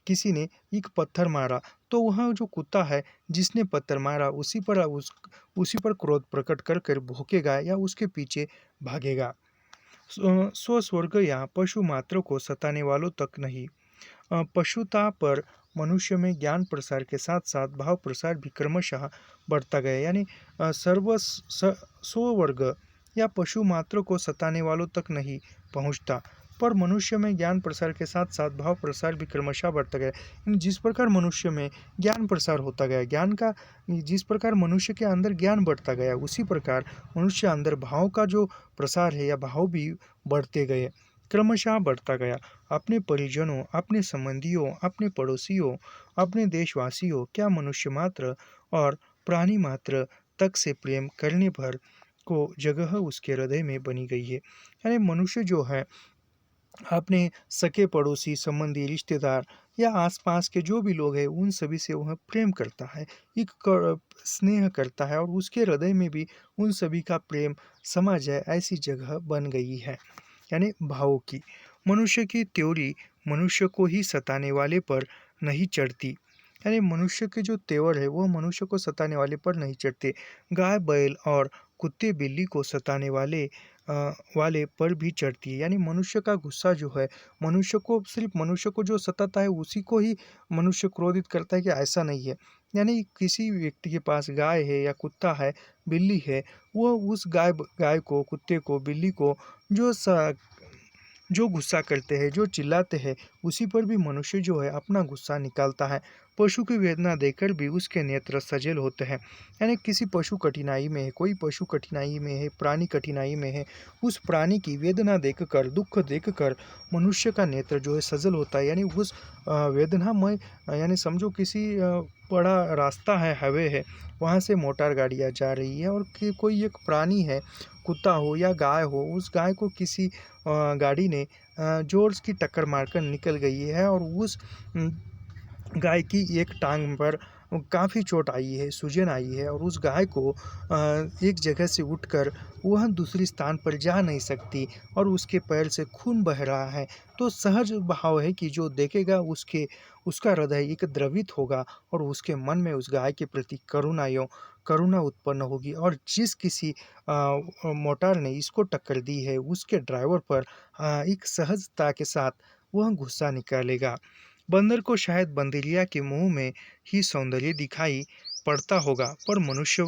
किसी ने एक पत्थर मारा, तो वह जो कुत्ता है जिसने पत्थर मारा उसी पर क्रोध प्रकट कर भौंकेगा या उसके पीछे भागेगा। स्वर्ग या पशु मात्र को सताने वालों तक नहीं, पशुता पर मनुष्य में ज्ञान प्रसार के साथ साथ भाव प्रसार भी क्रमशः बढ़ता गया। यानी स्ववर्ग या पशु मात्र को सताने वालों तक नहीं पहुंचता, पर मनुष्य में ज्ञान प्रसार के साथ साथ भाव प्रसार भी क्रमशः बढ़ता गया। जिस प्रकार मनुष्य में ज्ञान प्रसार होता गया, जिस प्रकार मनुष्य के अंदर ज्ञान बढ़ता गया, उसी प्रकार मनुष्य अंदर भाव का जो प्रसार है या भाव भी बढ़ते गए, क्रमशः बढ़ता गया। अपने परिजनों, अपने संबंधियों, अपने पड़ोसियों, अपने देशवासियों, क्या मनुष्य मात्र और प्राणी मात्र तक से प्रेम करने भर को जगह उसके हृदय में बनी गई है। यानी मनुष्य जो है अपने सके पड़ोसी, संबंधी, रिश्तेदार या आसपास के जो भी लोग हैं उन सभी से वह प्रेम करता है, स्नेह करता है, और उसके हृदय में भी उन सभी का प्रेम समा जाए ऐसी जगह बन गई है। यानी भावों की मनुष्य की त्योरी मनुष्य को ही सताने वाले पर नहीं चढ़ती। यानी मनुष्य के जो तेवर है वह मनुष्य को सताने वाले पर नहीं चढ़ते। गाय, बैल और कुत्ते बिल्ली को सताने वाले पर भी चढ़ती है। यानी मनुष्य का गुस्सा जो है, सिर्फ मनुष्य को जो सताता है उसी को ही मनुष्य क्रोधित करता है, कि ऐसा नहीं है। यानी किसी व्यक्ति के पास गाय है या कुत्ता है, बिल्ली है, वह उस गाय को, कुत्ते को, बिल्ली को जो गुस्सा करते हैं, जो चिल्लाते हैं, उसी पर भी मनुष्य जो है अपना गुस्सा निकालता है। पशु की वेदना देखकर भी उसके नेत्र सजल होते हैं। यानी किसी पशु कठिनाई में है, कोई पशु कठिनाई में है, प्राणी कठिनाई में है, उस प्राणी की वेदना देखकर, दुख देखकर मनुष्य का नेत्र जो है सजल होता है। यानी उस वेदनामय, यानी समझो किसी बड़ा रास्ता है, हाईवे है, वहाँ से मोटर गाड़ियाँ जा रही है, और कोई एक प्राणी है, कुत्ता हो या गाय हो, उस गाय को किसी गाड़ी ने जोर की टक्कर मारकर निकल गई है, और उस गाय की एक टांग पर काफ़ी चोट आई है, सूजन आई है, और उस गाय को एक जगह से उठकर वह दूसरी स्थान पर जा नहीं सकती, और उसके पैर से खून बह रहा है। तो सहज भाव है कि जो देखेगा उसका हृदय एक द्रवित होगा, और उसके मन में उस गाय के प्रति करुणा उत्पन्न होगी, और जिस किसी मोटर ने इसको टक्कर दी है उसके ड्राइवर पर एक सहजता के साथ वह गुस्सा निकालेगा। बंदर को शायद बंदरिया के मुंह में ही सौंदर्य दिखाई पड़ता होगा, पर मनुष्य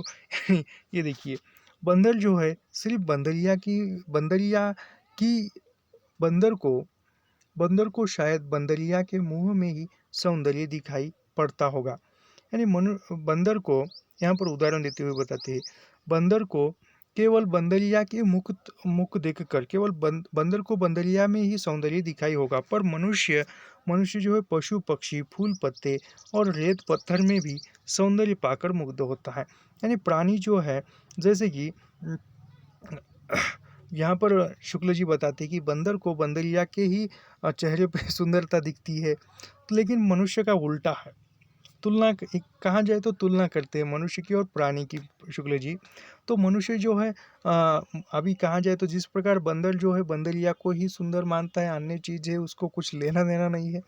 ये देखिए, बंदर जो है सिर्फ की बंदर को शायद बंदरिया के मुंह में ही सौंदर्य दिखाई पड़ता होगा। यानी बंदर को यहाँ पर उदाहरण देते हुए बताते हैं, बंदर को केवल बंदरिया के मुख देखकर केवल बंदर को बंदरिया में ही सौंदर्य दिखाई होगा, पर मनुष्य जो है पशु, पक्षी, फूल, पत्ते और रेत पत्थर में भी सौंदर्य पाकर मुग्ध होता है। यानी प्राणी जो है, जैसे कि यहाँ पर शुक्ल जी बताते हैं कि बंदर को बंदरिया के ही चेहरे पे सुंदरता दिखती है, लेकिन मनुष्य का उल्टा है। कहा जाए तो तुलना करते हैं मनुष्य की और प्राणी की, शुक्ल जी। तो मनुष्य जो है अभी कहा जाए तो जिस प्रकार बंदर जो है बंदरिया को ही सुंदर मानता है, अन्य चीज़ है उसको कुछ लेना देना नहीं है,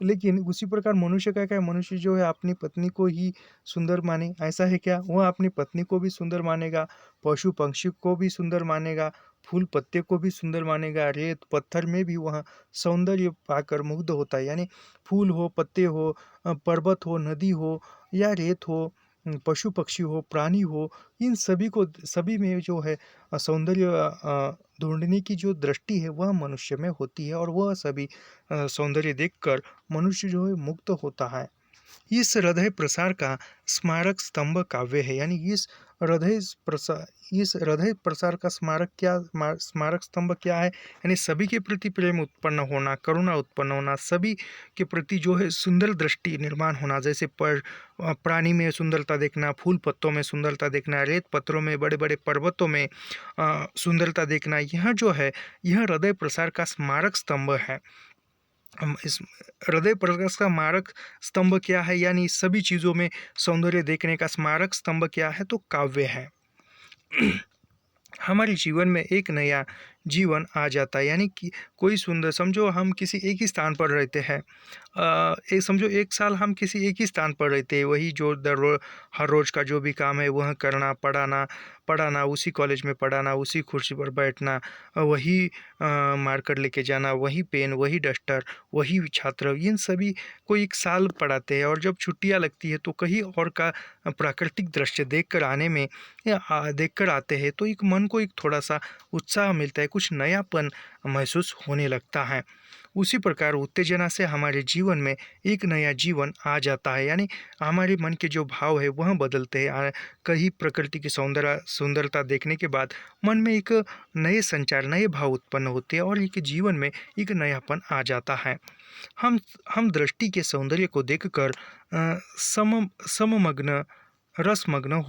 लेकिन उसी प्रकार मनुष्य का क्या है, मनुष्य जो है अपनी पत्नी को ही सुंदर माने, ऐसा है क्या? वह अपनी पत्नी को भी सुंदर मानेगा, पशु पक्षी को भी सुंदर मानेगा, फूल पत्ते को भी सुंदर मानेगा, रेत पत्थर में भी वह सौंदर्य पाकर मुग्ध होता है। यानी फूल हो, पत्ते हो, पर्वत हो, नदी हो या रेत हो, पशु पक्षी हो, प्राणी हो, इन सभी में जो है सौंदर्य ढूंढने की जो दृष्टि है वह मनुष्य में होती है, और वह सभी सौंदर्य देखकर मनुष्य जो है मुक्त होता है। इस हृदय प्रसार का स्मारक स्तंभ काव्य है। यानी इस हृदय प्रसार का स्मारक स्तंभ क्या है? यानी सभी के प्रति प्रेम उत्पन्न होना, करुणा उत्पन्न होना, सभी के प्रति जो है सुंदर दृष्टि निर्माण होना, जैसे प्राणी में सुंदरता देखना, फूल पत्तों में सुंदरता देखना, रेत पत्थरों में, बड़े बड़े पर्वतों में सुंदरता देखना, यह जो है यह हृदय प्रसार का स्मारक स्तंभ है। इस हृदय प्रकाश का मारक स्तंभ क्या है? यानी सभी चीज़ों में सौंदर्य देखने का स्मारक स्तंभ क्या है? तो काव्य है। हमारे जीवन में एक नया जीवन आ जाता है। यानी कि कोई सुंदर, समझो हम किसी एक ही स्थान पर रहते हैं, एक समझो 1 साल हम किसी एक ही स्थान पर रहते हैं, वही जो हर रोज़ का जो भी काम है वह करना, पढ़ाना पढ़ाना, उसी कॉलेज में पढ़ाना, उसी कुर्सी पर बैठना, वही मार्कर लेके जाना, वही पेन, वही डस्टर, वही छात्र, इन सभी को 1 साल पढ़ाते हैं। और जब छुट्टियाँ लगती है तो कहीं और का प्राकृतिक दृश्य देखकर आने में या देखकर आते हैं तो एक मन को एक थोड़ा-सा उत्साह मिलता है, कुछ नयापन महसूस होने लगता है। उसी प्रकार उत्तेजना से हमारे जीवन में एक नया जीवन आ जाता है, यानी हमारे मन के जो भाव है वह बदलते हैं। कहीं प्रकृति की सुंदरता देखने के बाद मन में एक नए संचार, नए भाव उत्पन्न होते हैं और एक जीवन में एक नयापन आ जाता है। हम हम दृष्टि के सौंदर्य को देखकर सममग्न, रसमग्न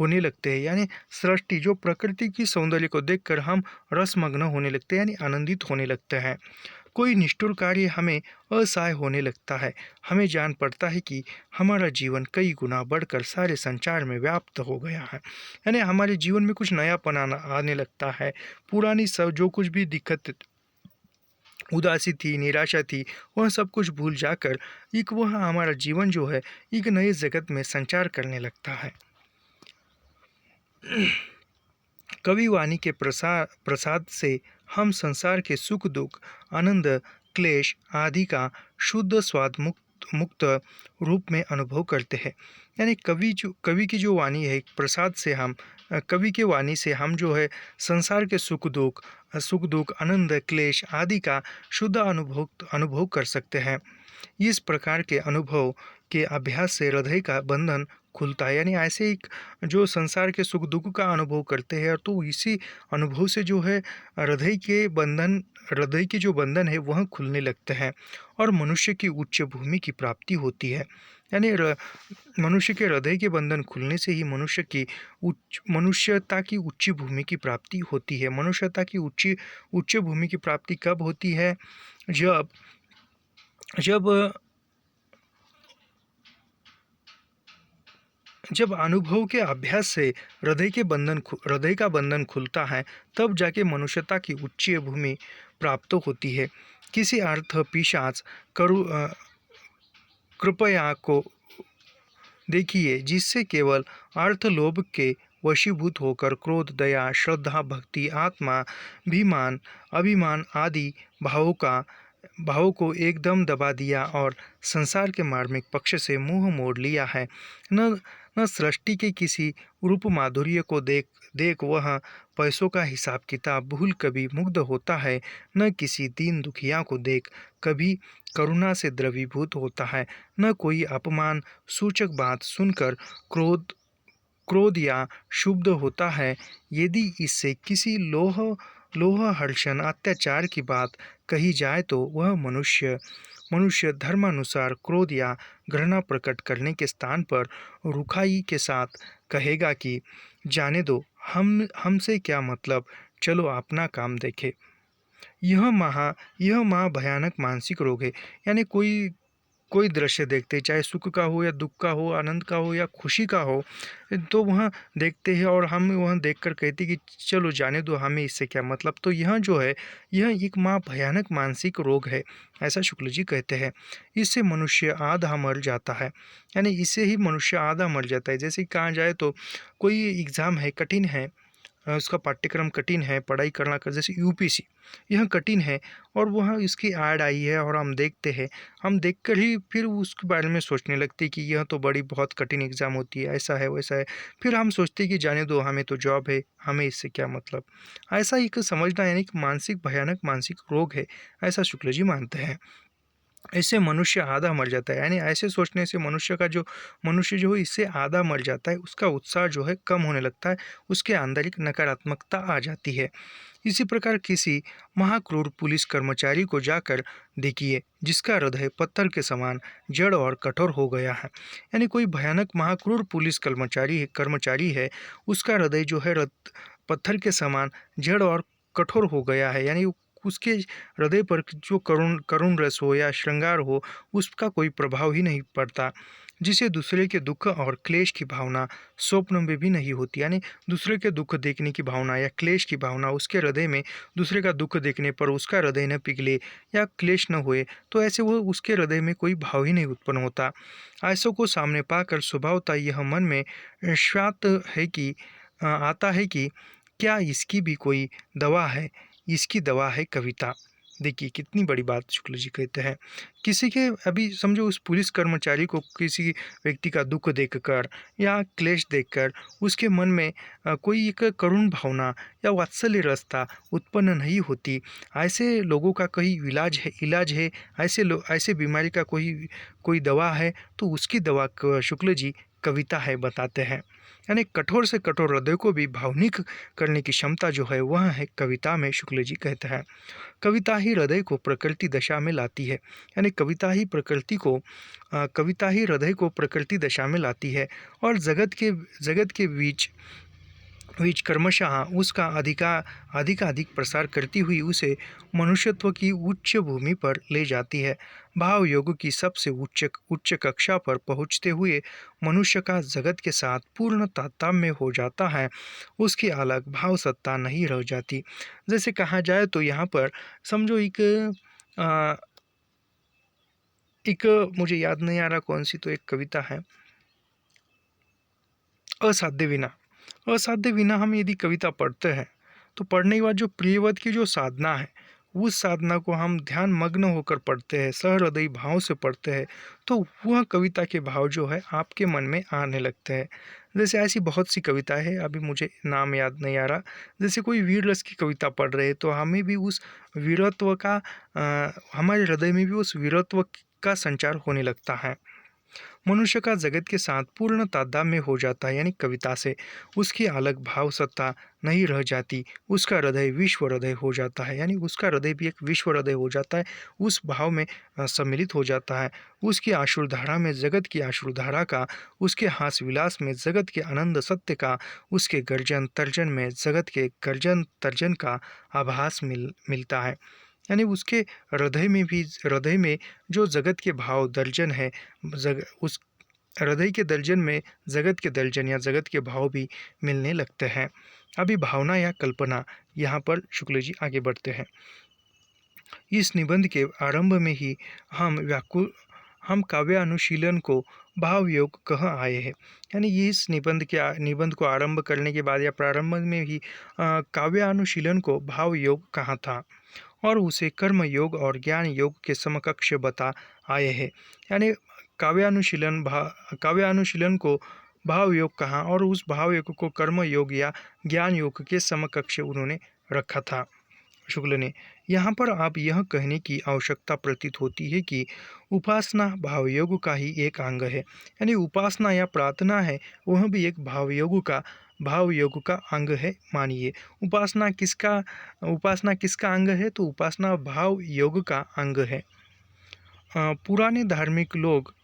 होने लगते हैं। यानी सृष्टि, जो प्रकृति की सौंदर्य को देखकर हम रसमग्न होने लगते हैं, यानी आनंदित होने लगते हैं। कोई निष्ठुर कार्य हमें असहाय होने लगता है। हमें जान पड़ता है कि हमारा जीवन कई गुना बढ़कर सारे संसार में व्याप्त हो गया है। यानी हमारे जीवन में कुछ नयापन आने लगता है। पुरानी सब जो कुछ भी दिक्कत, उदासी थी, निराशा थी, वह सब कुछ भूल जाकर एक वह हमारा जीवन जो है एक नए जगत में संचार करने लगता है। कवि वाणी के प्रसाद से हम संसार के सुख दुख, आनंद, क्लेश आदि का शुद्ध स्वाद मुक्त रूप में अनुभव करते हैं। यानी कवि की जो वाणी है, प्रसाद से हम, कवि के वाणी से हम जो है संसार के सुख दुख, आनंद, क्लेश आदि का शुद्ध अनुभव कर सकते हैं। इस प्रकार के अनुभव के अभ्यास से हृदय का बंधन खुलता है। यानी ऐसे एक जो संसार के सुख दुख का अनुभव करते हैं, तो इसी अनुभव से जो है हृदय के जो बंधन है वह खुलने लगते हैं और मनुष्य की उच्च भूमि की प्राप्ति होती है। यानी मनुष्य के हृदय के बंधन खुलने से ही मनुष्यता की उच्च भूमि की प्राप्ति होती है। मनुष्यता की उच्च भूमि की प्राप्ति कब होती है? जब जब जब अनुभव के अभ्यास से हृदय का बंधन खुलता है, तब जाके मनुष्यता की उच्च भूमि प्राप्त होती है। किसी अर्थ पिशाच कृपया को देखिए, जिससे केवल अर्थ लोभ के वशीभूत होकर क्रोध, दया, श्रद्धा, भक्ति, आत्मा, अभिमान आदि भावों को एकदम दबा दिया और संसार के मार्मिक पक्ष से मुंह मोड़ लिया है। न सृष्टि के किसी रूप माधुर्य को देख वह पैसों का हिसाब किताब भूल कभी मुग्ध होता है, न किसी दीन दुखिया को देख कभी करुणा से द्रवीभूत होता है, न कोई अपमान सूचक बात सुनकर क्रोध या क्षुब्ध होता है। यदि इससे किसी लोह हर्षण अत्याचार की बात कही जाए तो वह मनुष्य धर्मानुसार क्रोध या घृणा प्रकट करने के स्थान पर रुखाई के साथ कहेगा कि जाने दो, हमसे क्या मतलब, चलो अपना काम देखें। यह महा भयानक मानसिक रोग है। यानी कोई दृश्य देखते, चाहे सुख का हो या दुख का हो, आनंद का हो या खुशी का हो, तो वह देखते हैं और हम वह देखकर कहते कि चलो जाने दो, हमें इससे क्या मतलब। तो यह जो है यह एक भयानक मानसिक रोग है, ऐसा शुक्ल जी कहते हैं। इससे मनुष्य आधा मर जाता है। यानी इससे ही मनुष्य आधा मर जाता है। जैसे कहा जाए तो कोई एग्ज़ाम है, कठिन है, उसका पाठ्यक्रम कठिन है, पढ़ाई करना जैसे यूपीसी, यह कठिन है और वह इसकी ऐड आई है और हम देखते हैं, हम देखकर ही फिर उसके बारे में सोचने लगते कि यह तो बड़ी बहुत कठिन एग्ज़ाम होती है, ऐसा है वैसा है। फिर हम सोचते कि जाने दो, हमें तो जॉब है, हमें इससे क्या मतलब। ऐसा एक समझना यानी कि भयानक मानसिक रोग है, ऐसा शुक्ल जी मानते हैं। इससे मनुष्य आधा मर जाता है। यानी ऐसे सोचने से मनुष्य जो है इससे आधा मर जाता है, उसका उत्साह जो है कम होने लगता है, उसके अंदर एक नकारात्मकता आ जाती है। इसी प्रकार किसी महाक्रूर पुलिस कर्मचारी को जाकर देखिए, जिसका हृदय पत्थर के समान जड़ और कठोर हो गया है। यानी कोई भयानक महाक्रूर पुलिस कर्मचारी है, उसका हृदय जो है पत्थर के समान जड़ और कठोर हो गया है। यानी उसके हृदय पर जो करुण करुण रस हो या श्रृंगार हो, उसका कोई प्रभाव ही नहीं पड़ता, जिसे दूसरे के दुख और क्लेश की भावना स्वप्न में भी नहीं होती। यानी दूसरे के दुख देखने की भावना या क्लेश की भावना उसके हृदय में, दूसरे का दुख देखने पर उसका हृदय न पिघले या क्लेश न होए, तो ऐसे वो उसके हृदय में कोई भाव ही नहीं उत्पन्न होता। ऐसों को सामने पाकर स्वभावतः यह मन में श्वात है कि आता है कि क्या इसकी भी कोई दवा है। इसकी दवा है कविता। देखिए कितनी बड़ी बात शुक्ल जी कहते हैं। किसी के, अभी समझो उस पुलिस कर्मचारी को किसी व्यक्ति का दुख देखकर या क्लेश देखकर उसके मन में कोई एक करुण भावना या वात्सल्य रसता उत्पन्न नहीं होती। ऐसे लोगों का कोई इलाज है, ऐसे बीमारी का कोई कोई दवा है, तो उसकी दवा शुक्ल जी कविता है बताते हैं। यानी कठोर से कठोर हृदय को भी भावनिक करने की क्षमता जो है वह है कविता में, शुक्ल जी कहते हैं। कविता ही हृदय को प्रकृति दशा में लाती है। यानी कविता ही हृदय को प्रकृति दशा में लाती है और जगत के बीच क्रमशः उसका अधिकाधिक प्रसार करती हुई उसे मनुष्यत्व की उच्च भूमि पर ले जाती है। भाव योग की सबसे उच्च कक्षा पर पहुँचते हुए मनुष्य का जगत के साथ पूर्ण तारतम्य हो जाता है। उसकी अलग भाव सत्ता नहीं रह जाती। जैसे कहा जाए तो यहाँ पर समझो अ, एक मुझे याद नहीं आ रहा कौन सी, तो एक कविता है असाध्य विना। असाध्य विना हम यदि कविता पढ़ते हैं तो पढ़ने के बाद जो प्रियवत की जो साधना है, उस साधना को हम ध्यान मग्न होकर पढ़ते हैं, सहृदयी भाव से पढ़ते हैं, तो वह कविता के भाव जो है आपके मन में आने लगते हैं। जैसे ऐसी बहुत सी कविताएं हैं, अभी मुझे नाम याद नहीं आ रहा। जैसे कोई वीर रस की कविता पढ़ रहे हैं तो हमें भी उस वीरत्व का हमारे हृदय में भी उस वीरत्व का संचार होने लगता है। मनुष्य का जगत के साथ पूर्ण तादात्म्य हो जाता है, यानी कविता से उसकी अलग भाव सत्ता नहीं रह जाती। उसका हृदय विश्व हृदय हो जाता है, यानी उसका हृदय भी एक विश्व हृदय हो जाता है, उस भाव में सम्मिलित हो जाता है। उसकी आश्रुधारा में जगत की आश्रुधारा का, उसके हास विलास में जगत के आनंद सत्य का, उसके गर्जन तर्जन में जगत के गर्जन तर्जन का आभास मिलता है। यानी उसके हृदय में जो जगत के भाव दर्जन है, उस हृदय के दर्जन में जगत के दर्जन या जगत के भाव भी मिलने लगते हैं। अभी भावना या कल्पना, यहाँ पर शुक्ल जी आगे बढ़ते हैं। इस निबंध के आरंभ में ही हम काव्य अनुशीलन को भाव योग कह आए हैं। यानी इस निबंध को आरंभ करने के बाद या प्रारंभ में ही काव्य अनुशीलन को भाव योग कहा था और उसे कर्म योग और ज्ञान योग के समकक्ष बता आए हैं। यानी काव्य अनुशीलन को भाव योग कहा और उस भाव योग को कर्म योग या ज्ञान योग के समकक्ष उन्होंने रखा था शुक्ल ने। यहाँ पर आप यह कहने की आवश्यकता प्रतीत होती है कि उपासना भाव योग का ही एक अंग है। यानी उपासना या प्रार्थना है वह भी एक भाव योग का अंग है। मानिए उपासना किसका अंग है, तो उपासना भाव योग का अंग है। पुराने धार्मिक लोग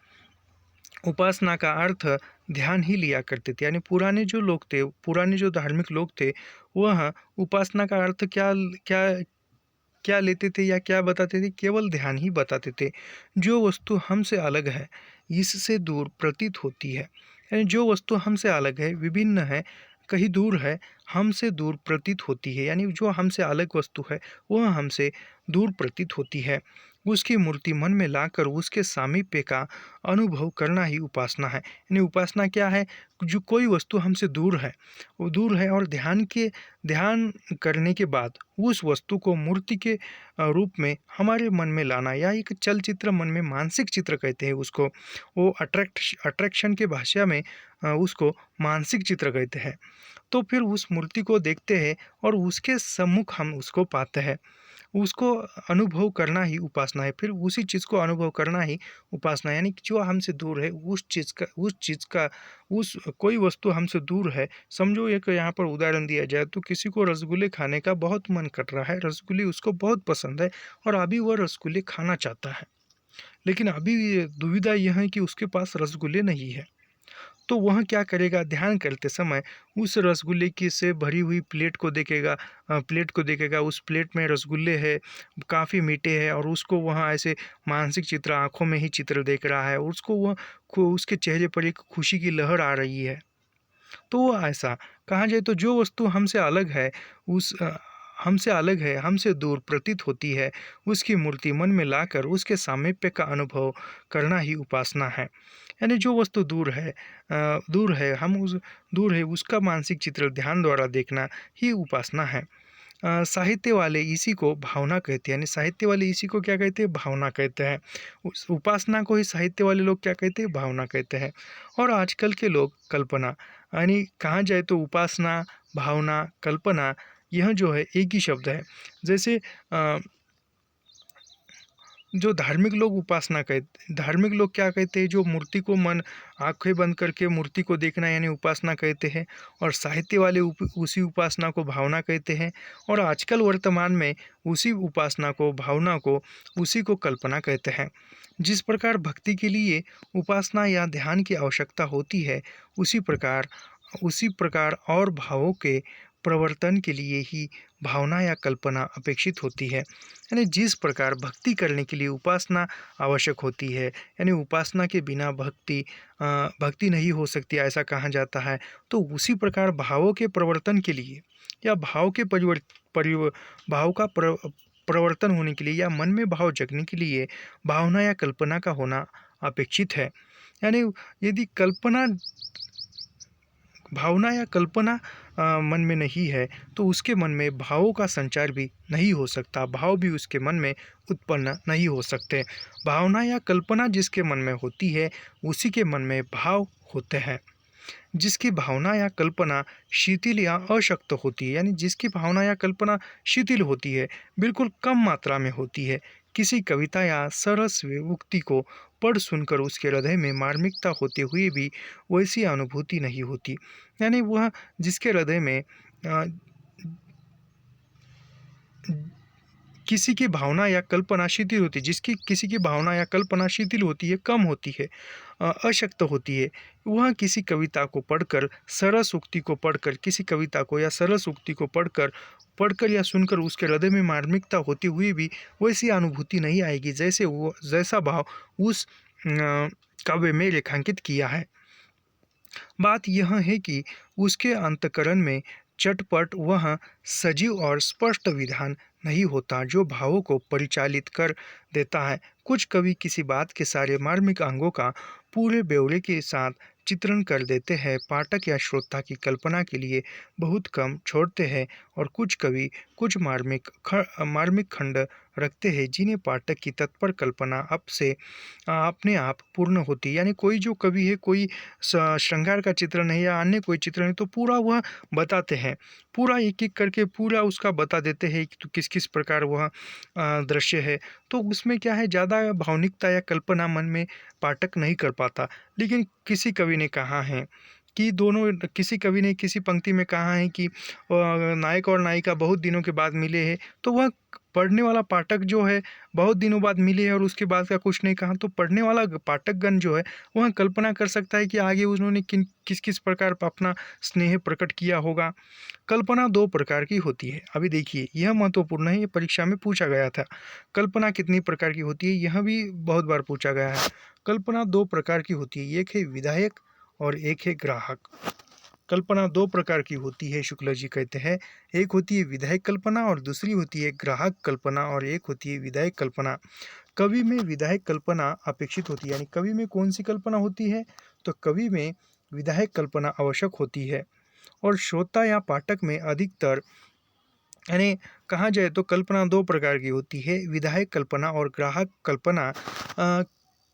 उपासना का अर्थ ध्यान ही लिया करते थे। यानी पुराने जो धार्मिक लोग थे वह उपासना का अर्थ क्या क्या क्या लेते थे या क्या बताते थे, केवल ध्यान ही बताते थे। जो वस्तु हमसे अलग है इससे दूर प्रतीत होती है। यानी जो वस्तु हमसे अलग है, विभिन्न है, कहीं दूर है, हमसे दूर प्रतीत होती है। यानी जो हमसे अलग वस्तु है वह हमसे दूर प्रतीत होती है। उसकी मूर्ति मन में लाकर उसके सामीप्य का अनुभव करना ही उपासना है। यानी उपासना क्या है, जो कोई वस्तु हमसे दूर है, वो दूर है और ध्यान करने के बाद उस वस्तु को मूर्ति के रूप में हमारे मन में लाना, या एक चलचित्र मन में, मानसिक चित्र कहते हैं उसको, वो अट्रैक्शन के भाषा में उसको मानसिक चित्र कहते हैं। तो फिर उस मूर्ति को देखते हैं और उसके सम्मुख हम उसको पाते हैं, उसको अनुभव करना ही उपासना है। फिर उसी चीज़ को अनुभव करना ही उपासना है। यानी कि जो हमसे दूर है उस कोई वस्तु हमसे दूर है। समझो एक यहाँ पर उदाहरण दिया जाए तो किसी को रसगुल्ले खाने का बहुत मन कर रहा है, रसगुल्ले उसको बहुत पसंद है और अभी वह रसगुल्ले खाना चाहता है, लेकिन अभी दुविधा यह है कि उसके पास रसगुल्ले नहीं है। तो वह क्या करेगा, ध्यान करते समय उस रसगुल्ले की से भरी हुई प्लेट को देखेगा, उस प्लेट में रसगुल्ले है, काफ़ी मीठे हैं, और उसको वह ऐसे मानसिक चित्र, आँखों में ही चित्र देख रहा है, उसको वह उसके चेहरे पर एक खुशी की लहर आ रही है। तो वो ऐसा कहा जाए तो जो वस्तु हमसे अलग है, हमसे दूर प्रतीत होती है, उसकी मूर्ति मन में लाकर उसके सामीप्य का अनुभव करना ही उपासना है। यानी जो वस्तु दूर है उसका मानसिक चित्र ध्यान द्वारा देखना ही उपासना है। साहित्य वाले इसी को भावना कहते हैं, यानी साहित्य वाले इसी को क्या कहते हैं, भावना कहते हैं। उस उपासना को ही साहित्य वाले लोग क्या कहते हैं, भावना कहते हैं। और आजकल के लोग कल्पना, यानी कहा जाए तो उपासना, भावना, कल्पना, यह जो है एक ही शब्द है। जैसे जो धार्मिक लोग क्या कहते हैं, जो मूर्ति को आंखें बंद करके मूर्ति को देखना यानी उपासना कहते हैं, और साहित्य वाले उसी उपासना को भावना कहते हैं, और आजकल वर्तमान में उसी उपासना को, भावना को, उसी को कल्पना कहते हैं। जिस प्रकार भक्ति के लिए उपासना या ध्यान की आवश्यकता होती है, उसी प्रकार और भावों के प्रवर्तन के लिए ही भावना या कल्पना अपेक्षित होती है। यानी जिस प्रकार भक्ति करने के लिए उपासना आवश्यक होती है, यानी उपासना के बिना भक्ति नहीं हो सकती, ऐसा कहा जाता है। तो उसी प्रकार भावों के प्रवर्तन के लिए या भाव का प्रवर्तन होने के लिए या मन में भाव जगने के लिए भावना या कल्पना का होना अपेक्षित है। यानी यदि भावना या कल्पना मन में नहीं है तो उसके मन में भावों का संचार भी नहीं हो सकता, भाव भी उसके मन में उत्पन्न नहीं हो सकते। भावना या कल्पना जिसके मन में होती है उसी के मन में भाव होते हैं। जिसकी भावना या कल्पना शिथिल या अशक्त होती है, यानी जिसकी भावना या कल्पना शिथिल होती है, बिल्कुल कम मात्रा में होती है, किसी कविता या सरस उक्ति को पढ़ सुनकर उसके हृदय में मार्मिकता होते हुए भी वैसी अनुभूति नहीं होती। यानी वह जिसके हृदय में किसी की भावना या कल्पना शिथिल होती है, किसी की भावना या कल्पना शिथिल होती है, कम होती है, अशक्त होती है, वह किसी कविता को पढ़कर, सरस उक्ति को पढ़कर, किसी कविता को या सरस उक्ति को पढ़कर या सुनकर उसके हृदय में मार्मिकता होती हुई भी वैसी अनुभूति नहीं आएगी जैसा भाव उस काव्य में रेखांकित किया है। बात यह है कि उसके अंतःकरण में चटपट वह सजीव और स्पष्ट विधान नहीं होता जो भावों को परिचालित कर देता है। कुछ कवि किसी बात के सारे मार्मिक अंगों का पूरे ब्यौरे के साथ चित्रण कर देते हैं, पाठक या श्रोता की कल्पना के लिए बहुत कम छोड़ते हैं, और कुछ कवि कुछ मार्मिक खंड रखते हैं जिन्हें पाठक की तत्पर कल्पना अपने आप पूर्ण होती है। यानी कोई जो कवि है, कोई श्रृंगार का चित्रण है या अन्य कोई चित्रण है तो पूरा वह बताते हैं, पूरा एक एक करके पूरा उसका बता देते हैं कि तो किस किस प्रकार वह दृश्य है। तो उसमें क्या है, ज़्यादा भावनिकता या कल्पना मन में पाठक नहीं कर पाता। लेकिन किसी कवि ने कहा है कि किसी कवि ने किसी पंक्ति में कहा है कि नायक और नायिका बहुत दिनों के बाद मिले हैं, तो वह पढ़ने वाला पाठक जो है बहुत दिनों बाद मिले हैं और उसके बाद का कुछ नहीं कहा, तो पढ़ने वाला पाठकगण जो है वह कल्पना कर सकता है कि आगे उन्होंने किस किस प्रकार अपना स्नेह प्रकट किया होगा। कल्पना दो प्रकार की होती है। अभी देखिए, यह महत्वपूर्ण है, ये परीक्षा में पूछा गया था। कल्पना कितनी प्रकार की होती है, यह भी बहुत बार पूछा गया है। कल्पना दो प्रकार की होती है, एक है विधायक और एक है ग्राहक। कल्पना दो प्रकार की होती है, शुक्ल जी कहते हैं, एक होती है विधायक कल्पना और दूसरी होती है ग्राहक कल्पना, और एक होती है विधायक कल्पना। कवि में विधायक कल्पना अपेक्षित होती है, यानी कवि में कौन सी कल्पना होती है, तो कवि में विधायक कल्पना आवश्यक होती है, और श्रोता या पाठक में अधिकतर, यानी कहा जाए तो कल्पना दो प्रकार की होती है, विधायक कल्पना और ग्राहक कल्पना।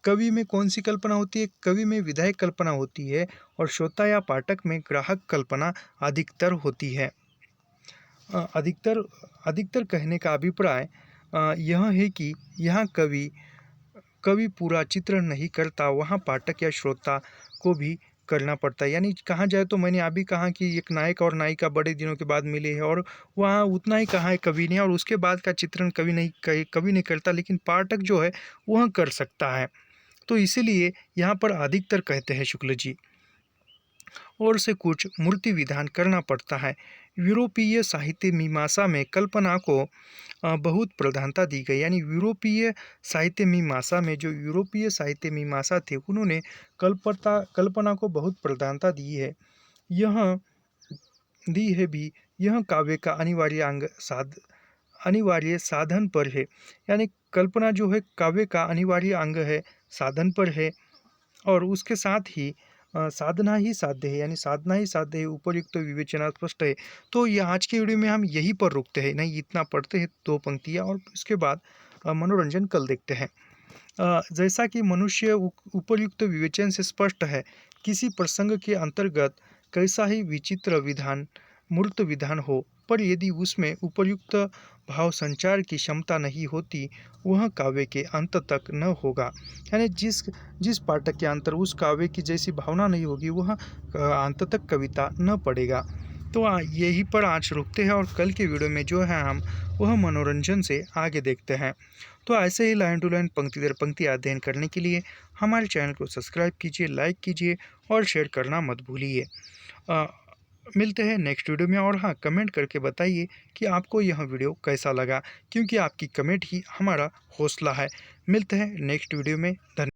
कवि में कौन सी कल्पना होती है, कवि में विधायक कल्पना होती है, और श्रोता या पाठक में ग्राहक कल्पना अधिकतर होती है। अधिकतर कहने का अभिप्राय यह है कि यहाँ कवि पूरा चित्रण नहीं करता, वहाँ पाठक या श्रोता को भी करना पड़ता है। यानी कहा जाए तो मैंने अभी कहा कि एक नायक और नायिका बड़े दिनों के बाद मिले हैं, और वहाँ उतना ही कहा है कवि ने, और उसके बाद का चित्रण कवि नहीं करता, लेकिन पाठक जो है वह कर सकता है। तो इसीलिए यहाँ पर अधिकतर कहते हैं शुक्ल जी। और से कुछ मूर्ति विधान करना पड़ता है। यूरोपीय साहित्य मीमांसा में कल्पना को बहुत प्रधानता दी गई, यानी यूरोपीय साहित्य मीमांसा में जो यूरोपीय साहित्य मीमांसा थे उन्होंने कल्पना को बहुत प्रधानता दी है। यह दी है भी यह काव्य का अनिवार्य साधन पर है, यानी कल्पना जो है काव्य का अनिवार्य अंग है, साधन पर है, और उसके साथ ही साधना ही साध्य है, यानी साधना ही साध्य है। उपयुक्त विवेचना स्पष्ट है। तो ये आज की वीडियो में हम यहीं पर रुकते हैं, नहीं इतना पढ़ते हैं 2 पंक्तियाँ, और इसके बाद मनोरंजन कल देखते हैं। जैसा कि मनुष्य उपयुक्त विवेचन से स्पष्ट है, किसी प्रसंग के अंतर्गत कैसा ही विचित्र विधान मूर्त विधान हो, पर यदि उसमें उपयुक्त भाव संचार की क्षमता नहीं होती, वह काव्य के अंत तक न होगा। यानी जिस पाठक के अंतर उस काव्य की जैसी भावना नहीं होगी, वह अंत तक कविता न पढ़ेगा। तो यहीं पर आज रुकते हैं, और कल के वीडियो में जो है हम वह मनोरंजन से आगे देखते हैं। तो ऐसे ही लाइन टू लाइन पंक्ति दर पंक्ति अध्ययन करने के लिए हमारे चैनल को सब्सक्राइब कीजिए, लाइक कीजिए और शेयर करना मत भूलिए। मिलते हैं नेक्स्ट वीडियो में, और हाँ, कमेंट करके बताइए कि आपको यह वीडियो कैसा लगा, क्योंकि आपकी कमेंट ही हमारा हौसला है। मिलते हैं नेक्स्ट वीडियो में। धन्यवाद।